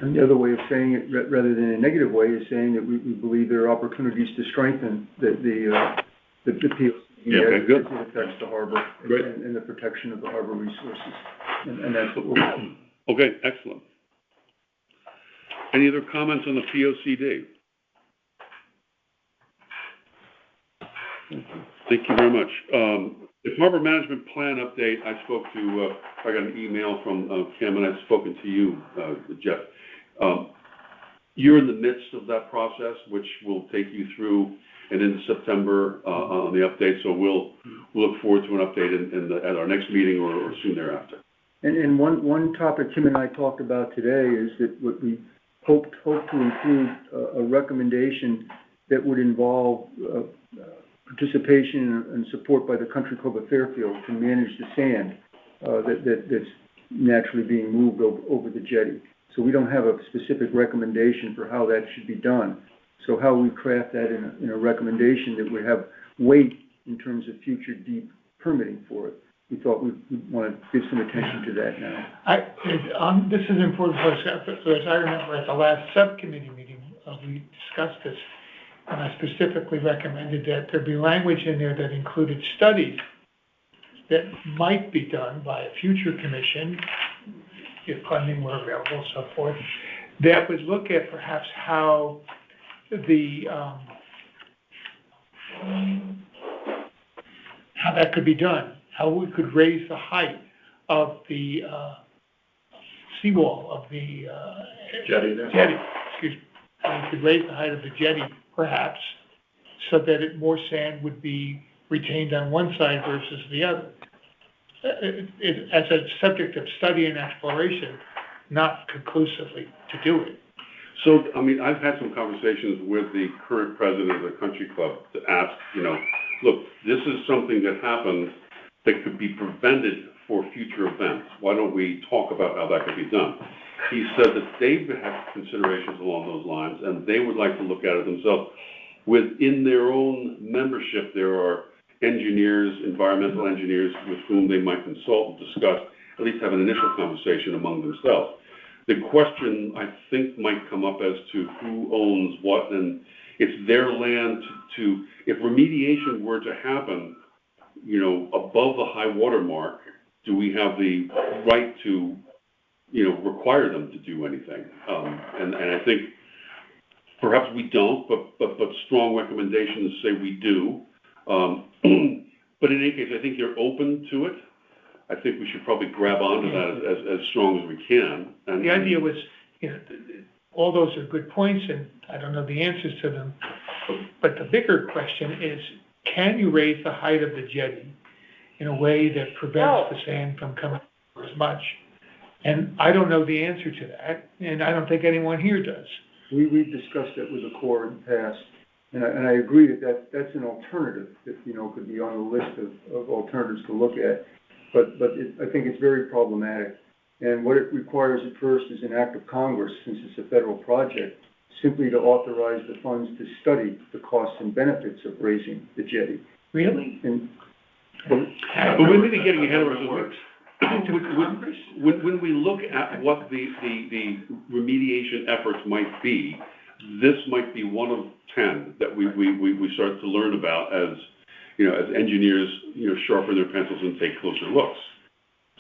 And the other way of saying it, rather than a negative way, is saying that we believe there are opportunities to strengthen the POCD Okay, good. as it affects the harbor Great. and the protection of the harbor resources. And that's what we're doing. Okay, excellent. Any other comments on the POCD? Thank you very much. The harbor management plan update, I spoke to, I got an email from Kim, and I've spoken to you, Jeff. You're in the midst of that process, which will take you through and into September on the update. So we'll look forward to an update at our next meeting or soon thereafter. And one topic Kim and I talked about today is that what we hope to include a recommendation that would involve participation and support by the Country Club of Fairfield to manage the sand that's naturally being moved over the jetty. So we don't have a specific recommendation for how that should be done. So how we craft that in a recommendation that would have weight in terms of future deep permitting for it. We thought we'd want to give some attention to that now. This is important for us, as I remember at the last subcommittee meeting, we discussed this, and I specifically recommended that there be language in there that included studies that might be done by a future commission, if funding were available, so forth, that would look at perhaps how how that could be done, how we could raise the height of the seawall of the Jetty there? jetty, excuse me. How we could raise the height of the jetty, perhaps, so that more sand would be retained on one side versus the other. As a subject of study and exploration, not conclusively to do it. So, I mean, I've had some conversations with the current president of the country club to ask, look, this is something that happened that could be prevented for future events. Why don't we talk about how that could be done? He said that they've had considerations along those lines, and they would like to look at it themselves. Within their own membership, there are engineers, environmental engineers, with whom they might consult and discuss, at least have an initial conversation among themselves. The question, I think, might come up as to who owns what, and it's their land to if remediation were to happen, above the high water mark, do we have the right to, require them to do anything? And I think perhaps we don't, but strong recommendations say we do. But in any case, I think they're open to it. I think we should probably grab onto that as strong as we can. And the idea was, all those are good points, and I don't know the answers to them. But the bigger question is, can you raise the height of the jetty in a way that prevents the sand from coming over as much? And I don't know the answer to that, and I don't think anyone here does. We've discussed it with the Corps in the past, and I agree that's an alternative that could be on the list of alternatives to look at. But I think it's very problematic. And what it requires at first is an act of Congress, since it's a federal project, simply to authorize the funds to study the costs and benefits of raising the jetty. Really? But we may be getting ahead of ourselves. When we look at what the remediation efforts might be, this might be one of 10 that we start to learn about as engineers, sharpen their pencils and take closer looks.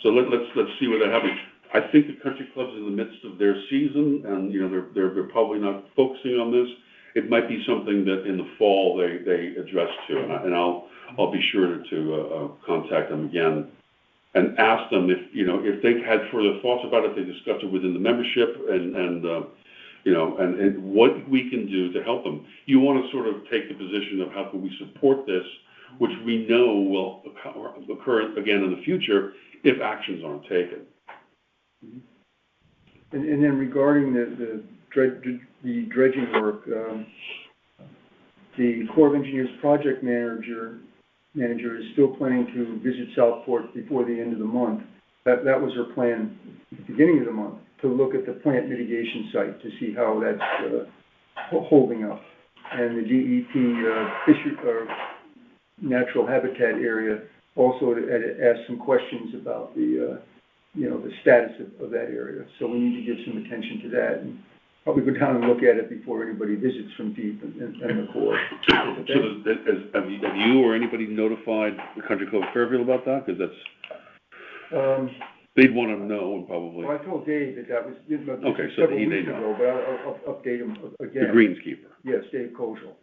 So let's see where that happens. I think the country club's in the midst of their season, and they're probably not focusing on this. It might be something that in the fall they address to, and I'll be sure to contact them again and ask them if they've had further thoughts about it. They discussed it within the membership, and what we can do to help them. You want to sort of take the position of how can we support this, which we know will occur again in the future if actions aren't taken. And then regarding the dredging work, the Corps of Engineers project manager is still planning to visit Southport before the end of the month. That was her plan at the beginning of the month, to look at the plant mitigation site to see how that's holding up. And the DEP natural habitat area also had asked some questions about the status of that area. So we need to give some attention to that and probably go down and look at it before anybody visits from DEP and the Corps. So have you or anybody notified the Country Club of Fairfield about that? Because that's, they'd want to know probably. Well, I told Dave that was Okay, so several they weeks know. ago, but I'll update him again. The greenskeeper. Yes, Dave Kozel.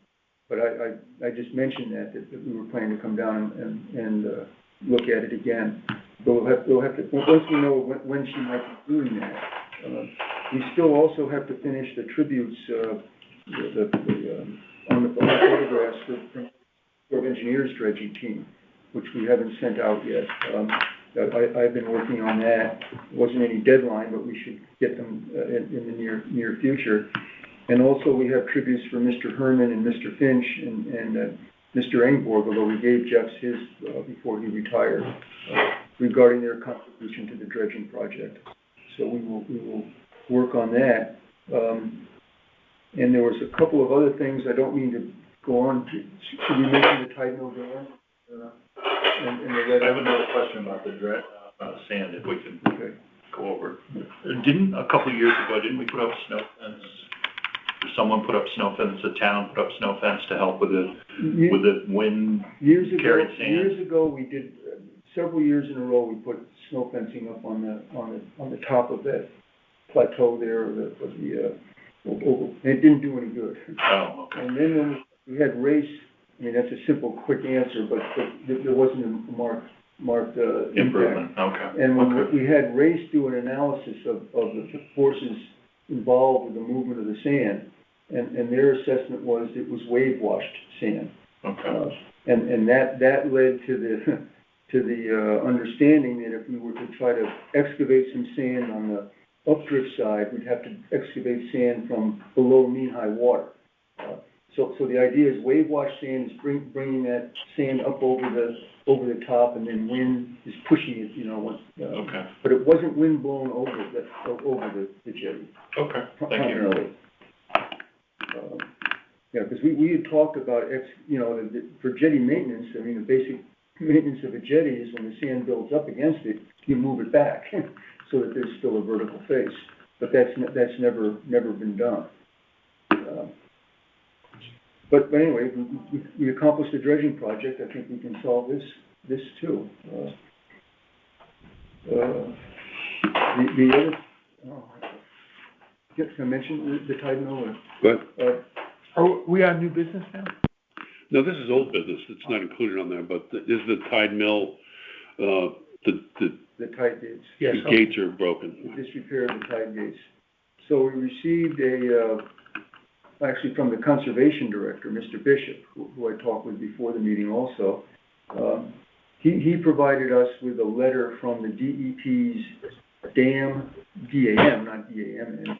But I just mentioned that we were planning to come down and look at it again. But we'll have to, once we know when she might be doing that. We still also have to finish the tributes, on the photographs from the Corps of Engineers dredging team, which we haven't sent out yet. I've been working on that. Wasn't any deadline, but we should get them in the near future. And also we have tributes for Mr. Herman and Mr. Finch and Mr. Engborg, although we gave Jeff's his before he retired, regarding their contribution to the dredging project. So we will work on that. And there was a couple of other things I don't mean to go on. Should we mention the Tide Mill Dam? I have another question about the sand, if we can go over. A couple of years ago, didn't we put up snow fence? Someone put up snow fence, the town put up snow fence to help with the wind carried sand? Years ago, we did, several years in a row, we put snow fencing up on the top of that plateau there, it didn't do any good. Oh, okay. And then when we had race, I mean, that's a simple, quick answer, but there wasn't a marked improvement. Impact. Okay. And when we had race do an analysis of the forces involved with the movement of the sand, and their assessment was it was wave washed sand. Okay. And that led to the understanding that if we were to try to excavate some sand on the updrift side, we'd have to excavate sand from below mean-high water. So the idea is wave wash sand is bringing that sand up over the top, and then wind is pushing it, Okay. But it wasn't wind blown over the jetty. Okay. Thank you. Because we had talked about for jetty maintenance. I mean, the basic maintenance of a jetty is when the sand builds up against it, you move it back so that there's still a vertical face. But that's never been done. But anyway, we accomplished the dredging project. I think we can solve this too. The other, can I mention the Tide Mill? Go ahead. Are we on new business now? No, this is old business. It's not included on there, but is the Tide Mill, the tide gates. Yes. The gates are broken. The disrepair of the tide gates. So we received actually from the conservation director, Mr. Bishop, who I talked with before the meeting also. He provided us with a letter from the DEP's DAM, not DAM,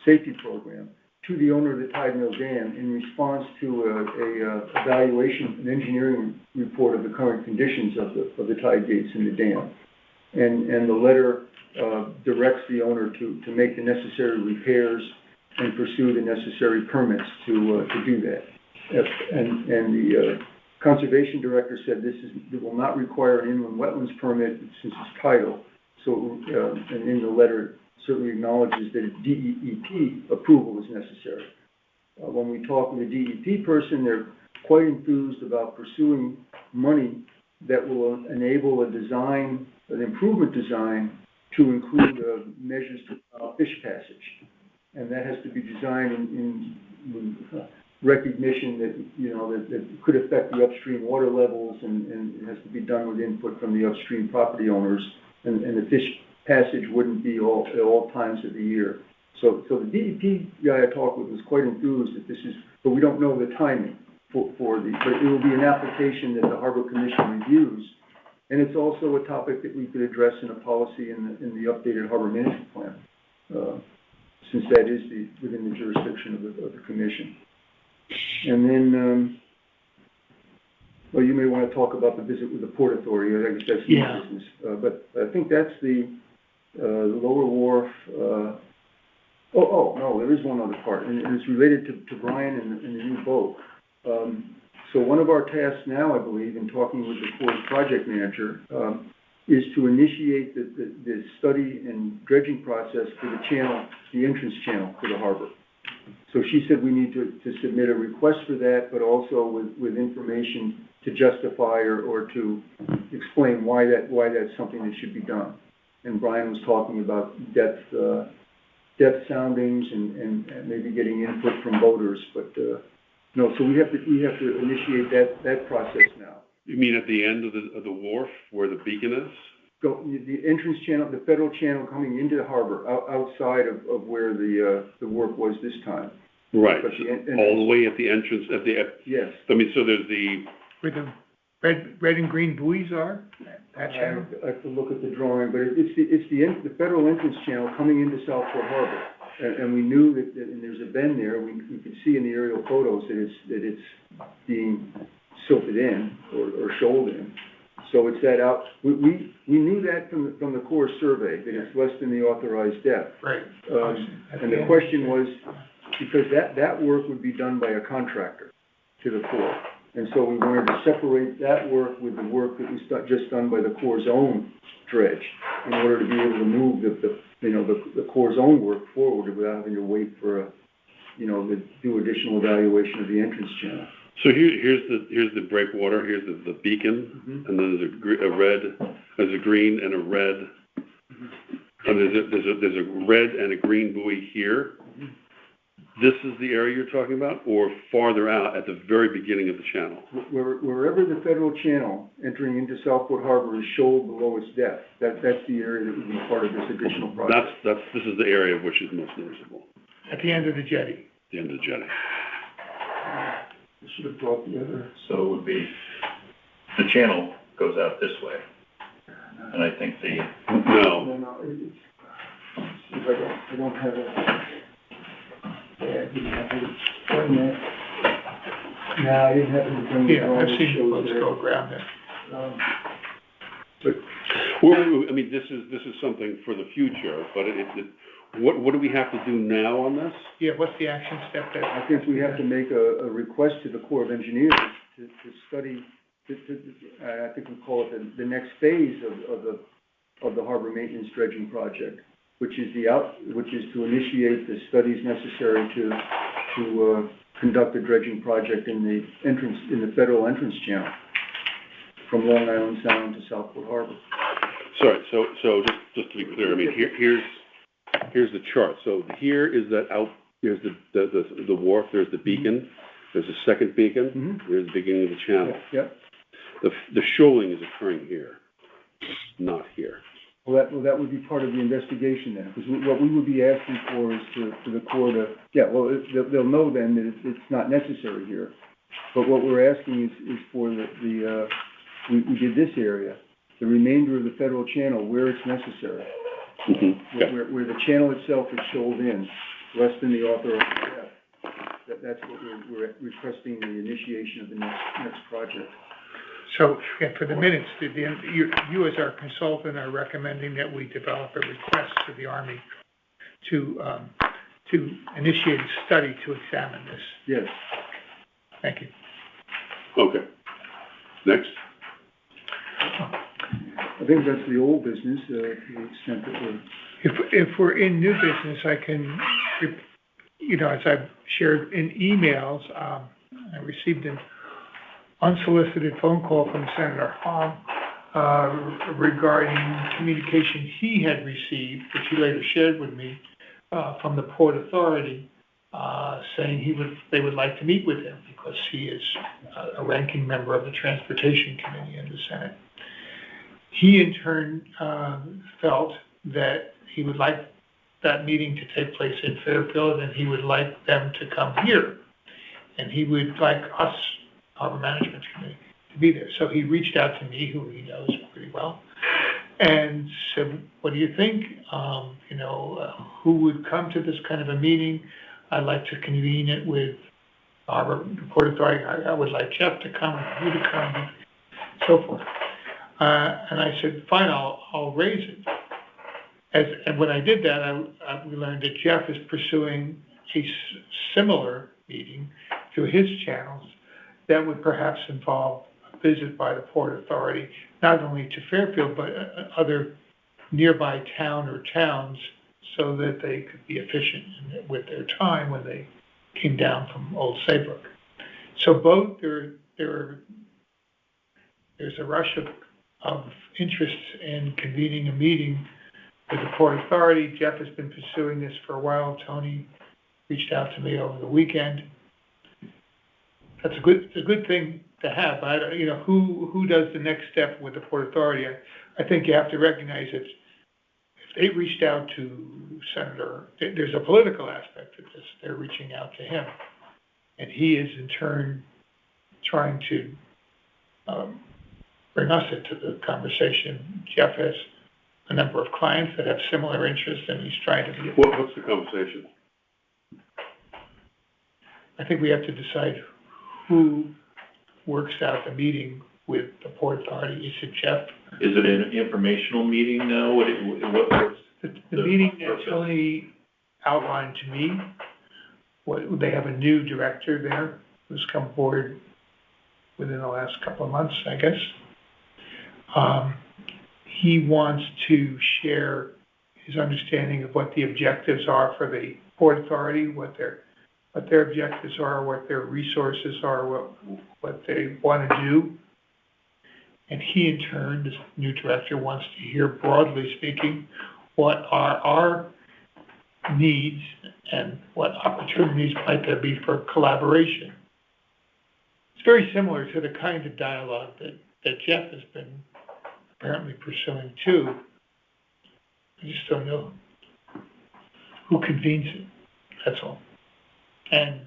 safety program to the owner of the Tide Mill Dam in response to a evaluation, an engineering report of the current conditions of the tide gates in the dam. And the letter directs the owner to make the necessary repairs and pursue the necessary permits to do that. And the conservation director said it will not require an inland wetlands permit since it's tidal. So, and in the letter certainly acknowledges that DEP approval is necessary. When we talk with a DEP person, they're quite enthused about pursuing money that will enable an improvement design to include measures to allow fish passage. And that has to be designed in recognition that could affect the upstream water levels, and it has to be done with input from the upstream property owners, and the fish passage wouldn't be at all times of the year. So the DEP guy I talked with was quite enthused that but we don't know the timing but it will be an application that the Harbor Commission reviews, and it's also a topic that we could address in a policy in the updated harbor management plan. since that is within the jurisdiction of the commission. And then, well, you may want to talk about the visit with the Port Authority. I guess that's new business. But I think that's the Lower Wharf. No, there is one other part, and it's related to Brian and the new boat. So one of our tasks now, I believe, in talking with the Corps' project manager, is to initiate the study and dredging process for the channel, the entrance channel to the harbor. So she said we need to submit a request for that, but also with information to justify or to explain why that's something that should be done. And Brian was talking about depth soundings and maybe getting input from boaters, but no. So we have to initiate that process now. You mean at the end of the wharf where the beacon is? The entrance channel, the federal channel coming into the harbor, outside of where the wharf was this time. Right. But all the way at the entrance yes. I mean, so there's the Where the red and green buoys are, that channel? I have to look at the drawing, but it's the federal entrance channel coming into Southport Harbor. And we knew that, and there's a bend there, we could see in the aerial photos that it's being silted in or shoaled in. So it's that out, we knew that from the Corps survey, that it's less than the authorized depth. Right. And the question was, because that work would be done by a contractor to the Corps. And so we wanted to separate that work with the work that was just done by the Corps' own dredge, in order to be able to move the Corps' own work forward without having to wait for to do additional evaluation of the entrance channel. So here's the breakwater, here's the beacon, and then there's a green and a red, and there's a red and a green buoy here. This is the area you're talking about, or farther out at the very beginning of the channel? Wherever the federal channel entering into Southport Harbor is shoaled below its depth, that's the area that would be part of this additional project. This is the area which is most noticeable. At the end of the jetty. The end of the jetty. I should have brought the other. So it would be, the channel goes out this way, and I think No, it's, I don't have it. Yeah, I didn't have to bring that. No, I didn't have to bring it. Yeah, I've seen the boats go around there. But I mean, this is something for the future. But what do we have to do now on this? Yeah, what's the action step there? I think we have to make a request to the Corps of Engineers to study. I think we call it the next phase of the harbor maintenance dredging project, which is to initiate the studies necessary to conduct a dredging project in the federal entrance channel from Long Island Sound to Southport Harbor. Sorry, so just to be clear, I mean, here's the chart. So here is here's the wharf, there's the beacon, there's a second beacon, there's the beginning of the channel. Yep. The shoaling is occurring here, not here. Well, that would be part of the investigation then, because what we would be asking for is for the Corps they'll know then that it's not necessary here. But what we're asking is for we did this area, the remainder of the federal channel where it's necessary. Where the channel itself is shoaled in, less than the authorized depth. That's what we're requesting the initiation of the next project. So, for the minutes, you as our consultant are recommending that we develop a request to the Army to initiate a study to examine this. Yes. Thank you. Okay. Next. I think that's the old business, to the extent that we're... If we're in new business, I can, as I've shared in emails, I received an unsolicited phone call from Senator Hahn regarding communication he had received, which he later shared with me, from the Port Authority, saying they would like to meet with him because he is a ranking member of the Transportation Committee in the Senate. He in turn felt that he would like that meeting to take place in Fairfield, and he would like them to come here, and he would like us, Harbor Management Committee, to be there. So he reached out to me, who he knows pretty well, and said, what do you think? Who would come to this kind of a meeting? I'd like to convene it with our Port Authority. I would like Jeff to come, you to come, and so forth. And I said, fine, I'll raise it. And when I did that, we learned that Jeff is pursuing a similar meeting through his channels that would perhaps involve a visit by the Port Authority, not only to Fairfield, but other nearby town or towns, so that they could be efficient with their time when they came down from Old Saybrook. So both there's a rush of interest in convening a meeting with the Port Authority. Jeff has been pursuing this for a while. Tony reached out to me over the weekend. That's a good thing to have. Who does the next step with the Port Authority? I think you have to recognize that if they reached out to Senator, there's a political aspect of this. They're reaching out to him, and he is in turn trying to bring us into the conversation. Jeff has a number of clients that have similar interests, and he's trying to be. What's the conversation? I think we have to decide who works out the meeting with the Port Authority. Is it Jeff? Is it an informational meeting now? What's the meeting that Tony outlined to me, they have a new director there who's come aboard within the last couple of months, I guess. He wants to share his understanding of what the objectives are for the Port Authority, what their objectives are, what their resources are, what they want to do. And he, in turn, this new director, wants to hear, broadly speaking, what are our needs and what opportunities might there be for collaboration. It's very similar to the kind of dialogue that Jeff has been apparently pursuing too. I just don't know who convenes it. That's all. And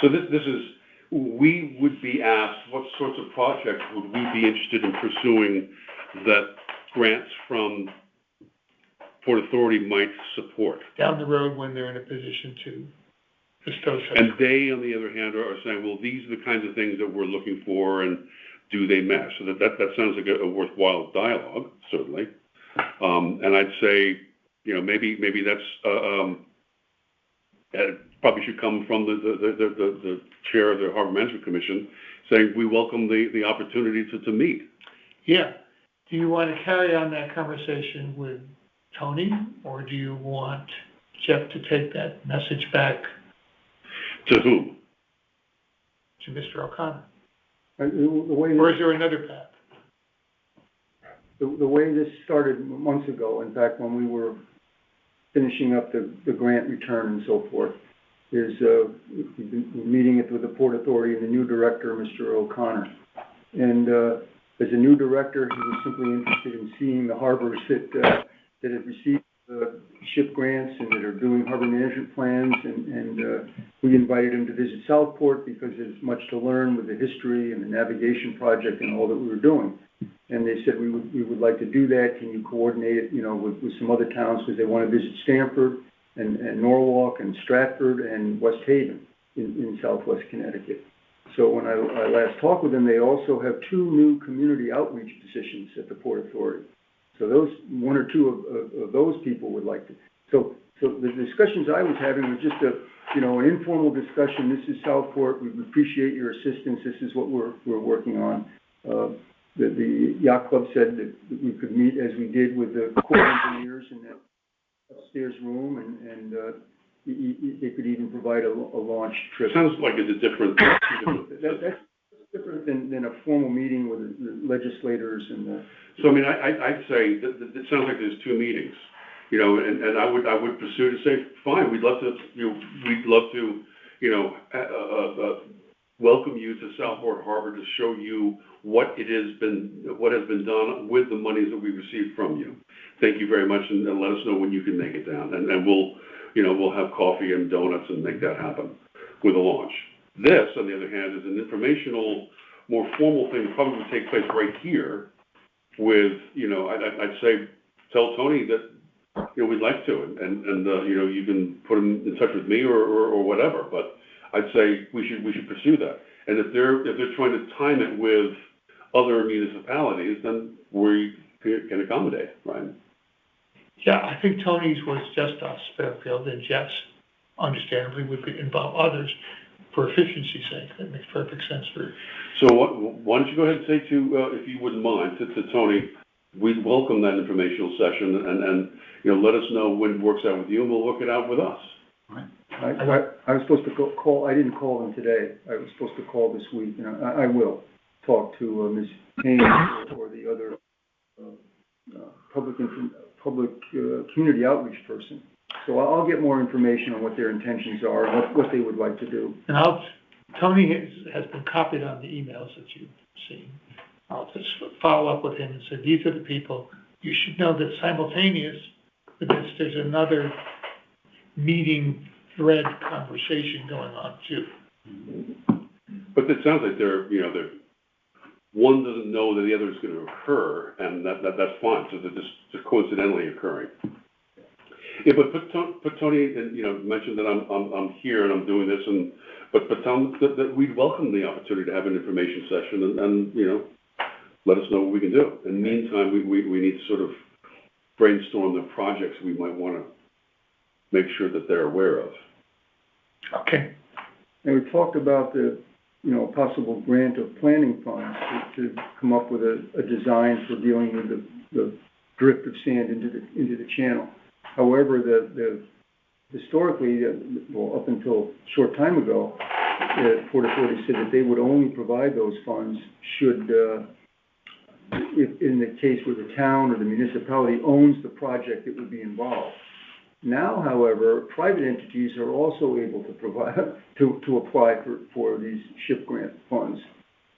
so this is, we would be asked what sorts of projects would we be interested in pursuing that grants from Port Authority might support. Down the road when they're in a position to bestow such. And they, on the other hand, are saying, well, these are the kinds of things that we're looking for, and do they match? So that sounds like a worthwhile dialogue, certainly. And I'd say, maybe that's probably should come from the chair of the Harbor Management Commission, saying we welcome the opportunity to meet. Yeah. Do you want to carry on that conversation with Tony, or do you want Jeff to take that message back? To whom? To Mr. O'Connor. Or is there another path? The way this started months ago, in fact, when we were finishing up the grant return and so forth, is we've been meeting it with the Port Authority and the new director, Mr. O'Connor. And as a new director, he was simply interested in seeing the harbors that have received ship grants and that are doing harbor management plans. And we invited him to visit Southport because there's much to learn with the history and the navigation project and all that we were doing. And they said, we would like to do that. Can you coordinate it, with some other towns, because they want to visit Stamford and Norwalk and Stratford and West Haven in southwest Connecticut. So when I last talked with them, they also have 2 new community outreach positions at the Port Authority. So those 1 or 2 of those people would like to. So the discussions I was having was just an informal discussion. This is Southport. We appreciate your assistance. This is what we're working on. The yacht club said that we could meet as we did with the Corps engineers in that upstairs room, and they could even provide a launch trip. Sounds like it's a different. That's different than a formal meeting with the legislators and. So I mean, I'd say that it sounds like there's 2 meetings, and I would pursue to say, fine, we'd love to, welcome you to Southport Harbor to show you what has been done with the monies that we received from you. Thank you very much, and let us know when you can make it down, and we'll have coffee and donuts and make that happen with a launch. This, on the other hand, is an informational, more formal thing that probably would take place right here with, I'd say, tell Tony that, we'd like to, and you can put him in touch with me or whatever, but I'd say we should pursue that. And if they're trying to time it with other municipalities, then we can accommodate, right? Yeah, I think Tony's was just us, Fairfield, and Jeff's, understandably, would involve others for efficiency's sake. That makes perfect sense for. So why don't you go ahead and say if you wouldn't mind, to Tony, we'd welcome that informational session and let us know when it works out with you, and we'll work it out with us. I was supposed to call, I didn't call them today. I was supposed to call this week, and I will talk to Ms. Haynes or the other public community outreach person. So I'll get more information on what their intentions are and what they would like to do. And Tony has been copied on the emails that you've seen. I'll just follow up with him and say, these are the people. You should know that simultaneous with this, there's another meeting thread conversation going on too. But it sounds like they're one doesn't know that the other is going to occur, and that's fine. So they're just coincidentally occurring. Yeah, but put Tony, and mention that I'm here and I'm doing this, but tell them that we'd welcome the opportunity to have an information session, and let us know what we can do. In the meantime, we need to sort of brainstorm the projects we might want to make sure that they're aware of. Okay. And we talked about the possible grant of planning funds to come up with a design for dealing with the drift of sand into the channel. However, historically, up until a short time ago, Port Authority said that they would only provide those funds should, if in the case where the town or the municipality owns the project that would be involved. Now, however, private entities are also able to provide to apply for these SHIP grant funds.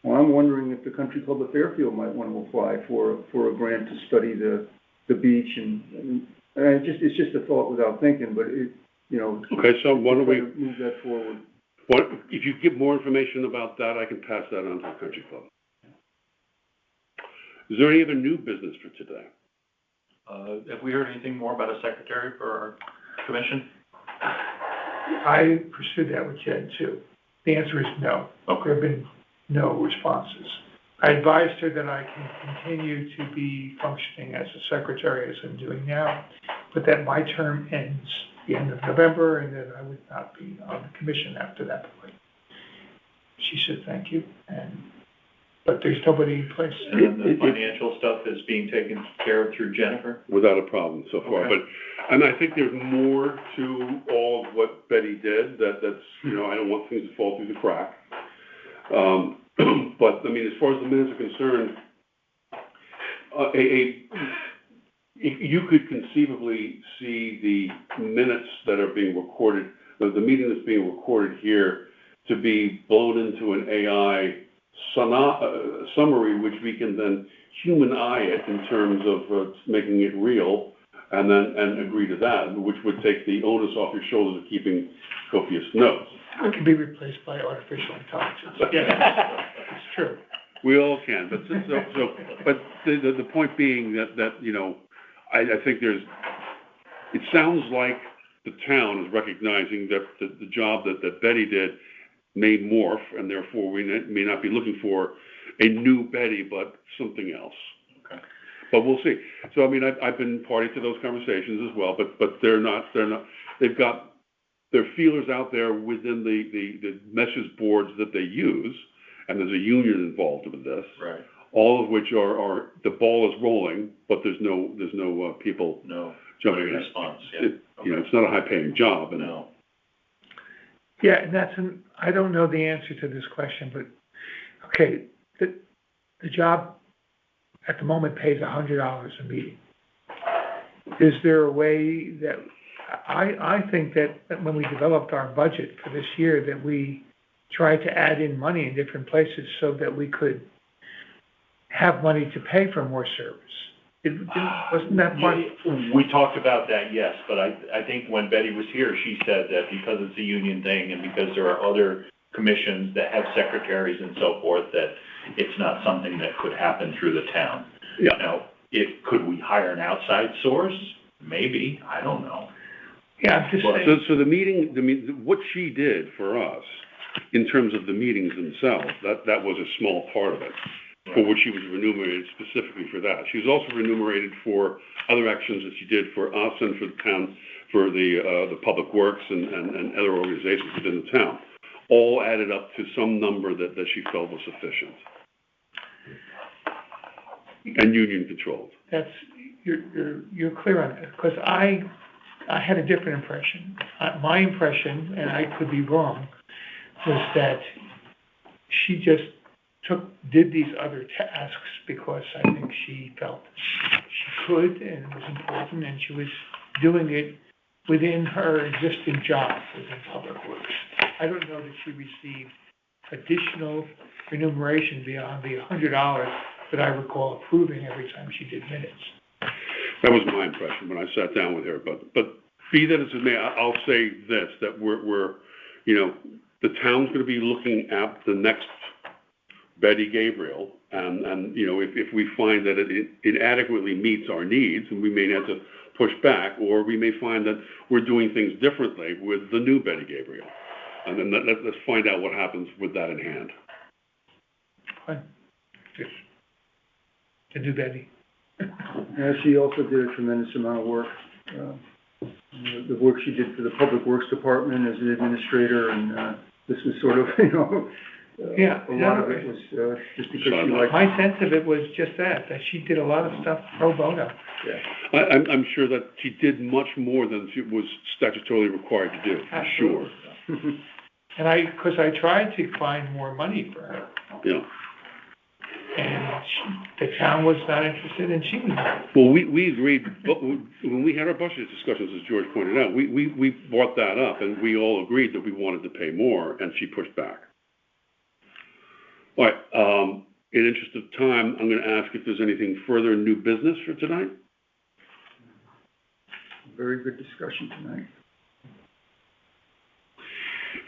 Well, I'm wondering if the Country Club of Fairfield might want to apply for a grant to study the beach and it's just a thought without thinking, but Okay, so why don't we move that forward? If you give more information about that, I can pass that on to the Country Club. Is there any other new business for today? Have we heard anything more about a secretary for our commission? I pursued that with Jen too. The answer is no. Okay. There have been no responses. I advised her that I can continue to be functioning as a secretary as I'm doing now, but that my term ends the end of November and that I would not be on the commission after that point. She said thank you, but there's nobody in place. And the financial stuff is being taken care of through Jennifer? Without a problem so far. Okay. And I think there's more to all of what Betty did that's, I don't want things to fall through the crack. But, as far as the minutes are concerned, you could conceivably see the minutes that are being recorded, the meeting that's being recorded here, to be blown into an AI summary, which we can then human eye it in terms of making it real, and agree to that, which would take the onus off your shoulders of keeping copious notes. It can be replaced by artificial intelligence. Yeah, it's true. We all can, but the point being that I think it sounds like the town is recognizing that the job that Betty did may morph, and therefore we may not be looking for a new Betty, but something else. Okay. But we'll see. So I've been party to those conversations as well, but they're not. They've got their feelers out there within the message boards that they use, and there's a union involved with this. Right. All of which are the ball is rolling, but there's no people jumping in. Response. Yeah. It's not a high-paying job. No. Yeah, and I don't know the answer to this question, but okay, the job at the moment pays $100 a meeting. Is there a way that I think that when we developed our budget for this year, that we tried to add in money in different places so that we could have money to pay for more service. Wasn't that part? We talked about that, yes, but I think when Betty was here, she said that because it's a union thing and because there are other commissions that have secretaries and so forth, that it's not something that could happen through the town. Yeah. Now, could we hire an outside source? Maybe, I don't know. Yeah, I'm just Well, saying, So the meeting, what she did for us, in terms of the meetings themselves, that was a small part of it, for which she was remunerated specifically for that. She was also remunerated for other actions that she did for us and for the town, for the public works and other organizations within the town. All added up to some number that she felt was sufficient. And union controlled. that's, you're clear on it, because I had a different impression. My impression, and I could be wrong, was that she just did these other tasks because I think she felt she could and it was important, and she was doing it within her existing job within Public Works. I don't know that she received additional remuneration beyond the $100 that I recall approving every time she did minutes. That was my impression when I sat down with her, but be that as it may, I'll say this, that we're, the town's gonna be looking at the next Betty Gabriel, and, if we find that it inadequately meets our needs, and we may have to push back, or we may find that we're doing things differently with the new Betty Gabriel. And then let's find out what happens with that in hand. Fine. Just the new Betty. She also did a tremendous amount of work. The work she did for the Public Works Department as an administrator, and this was sort of, Yeah, a lot of it was just because she liked. My sense of it was just that she did a lot of stuff pro bono. Yeah. I'm sure that she did much more than she was statutorily required to do, for sure. And because I tried to find more money for her. Yeah. And the town was not interested, and she was not. Well, we agreed, but when we had our budget discussions, as George pointed out, we brought that up, and we all agreed that we wanted to pay more, and she pushed back. All right, in interest of time, I'm gonna ask if there's anything further new business for tonight? Very good discussion tonight.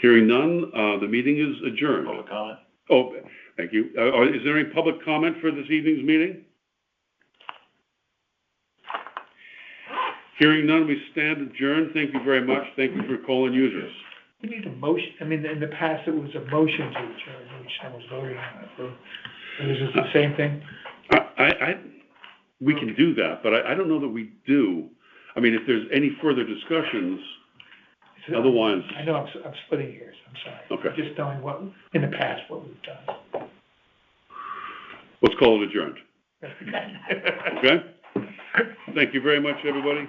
Hearing none, the meeting is adjourned. Public comment? Oh, thank you. Is there any public comment for this evening's meeting? Hearing none, we stand adjourned. Thank you very much. Thank you for calling users. We need a motion. I mean, in the past, it was a motion to adjourn, which I was voting on. Is this the same thing? We can do that, but I don't know that we do. I mean, if there's any further discussions, otherwise. I know I'm splitting hairs. I'm sorry. Okay. Just knowing what, in the past, what we've done. Let's call it adjourned. Okay. Okay? Thank you very much, everybody.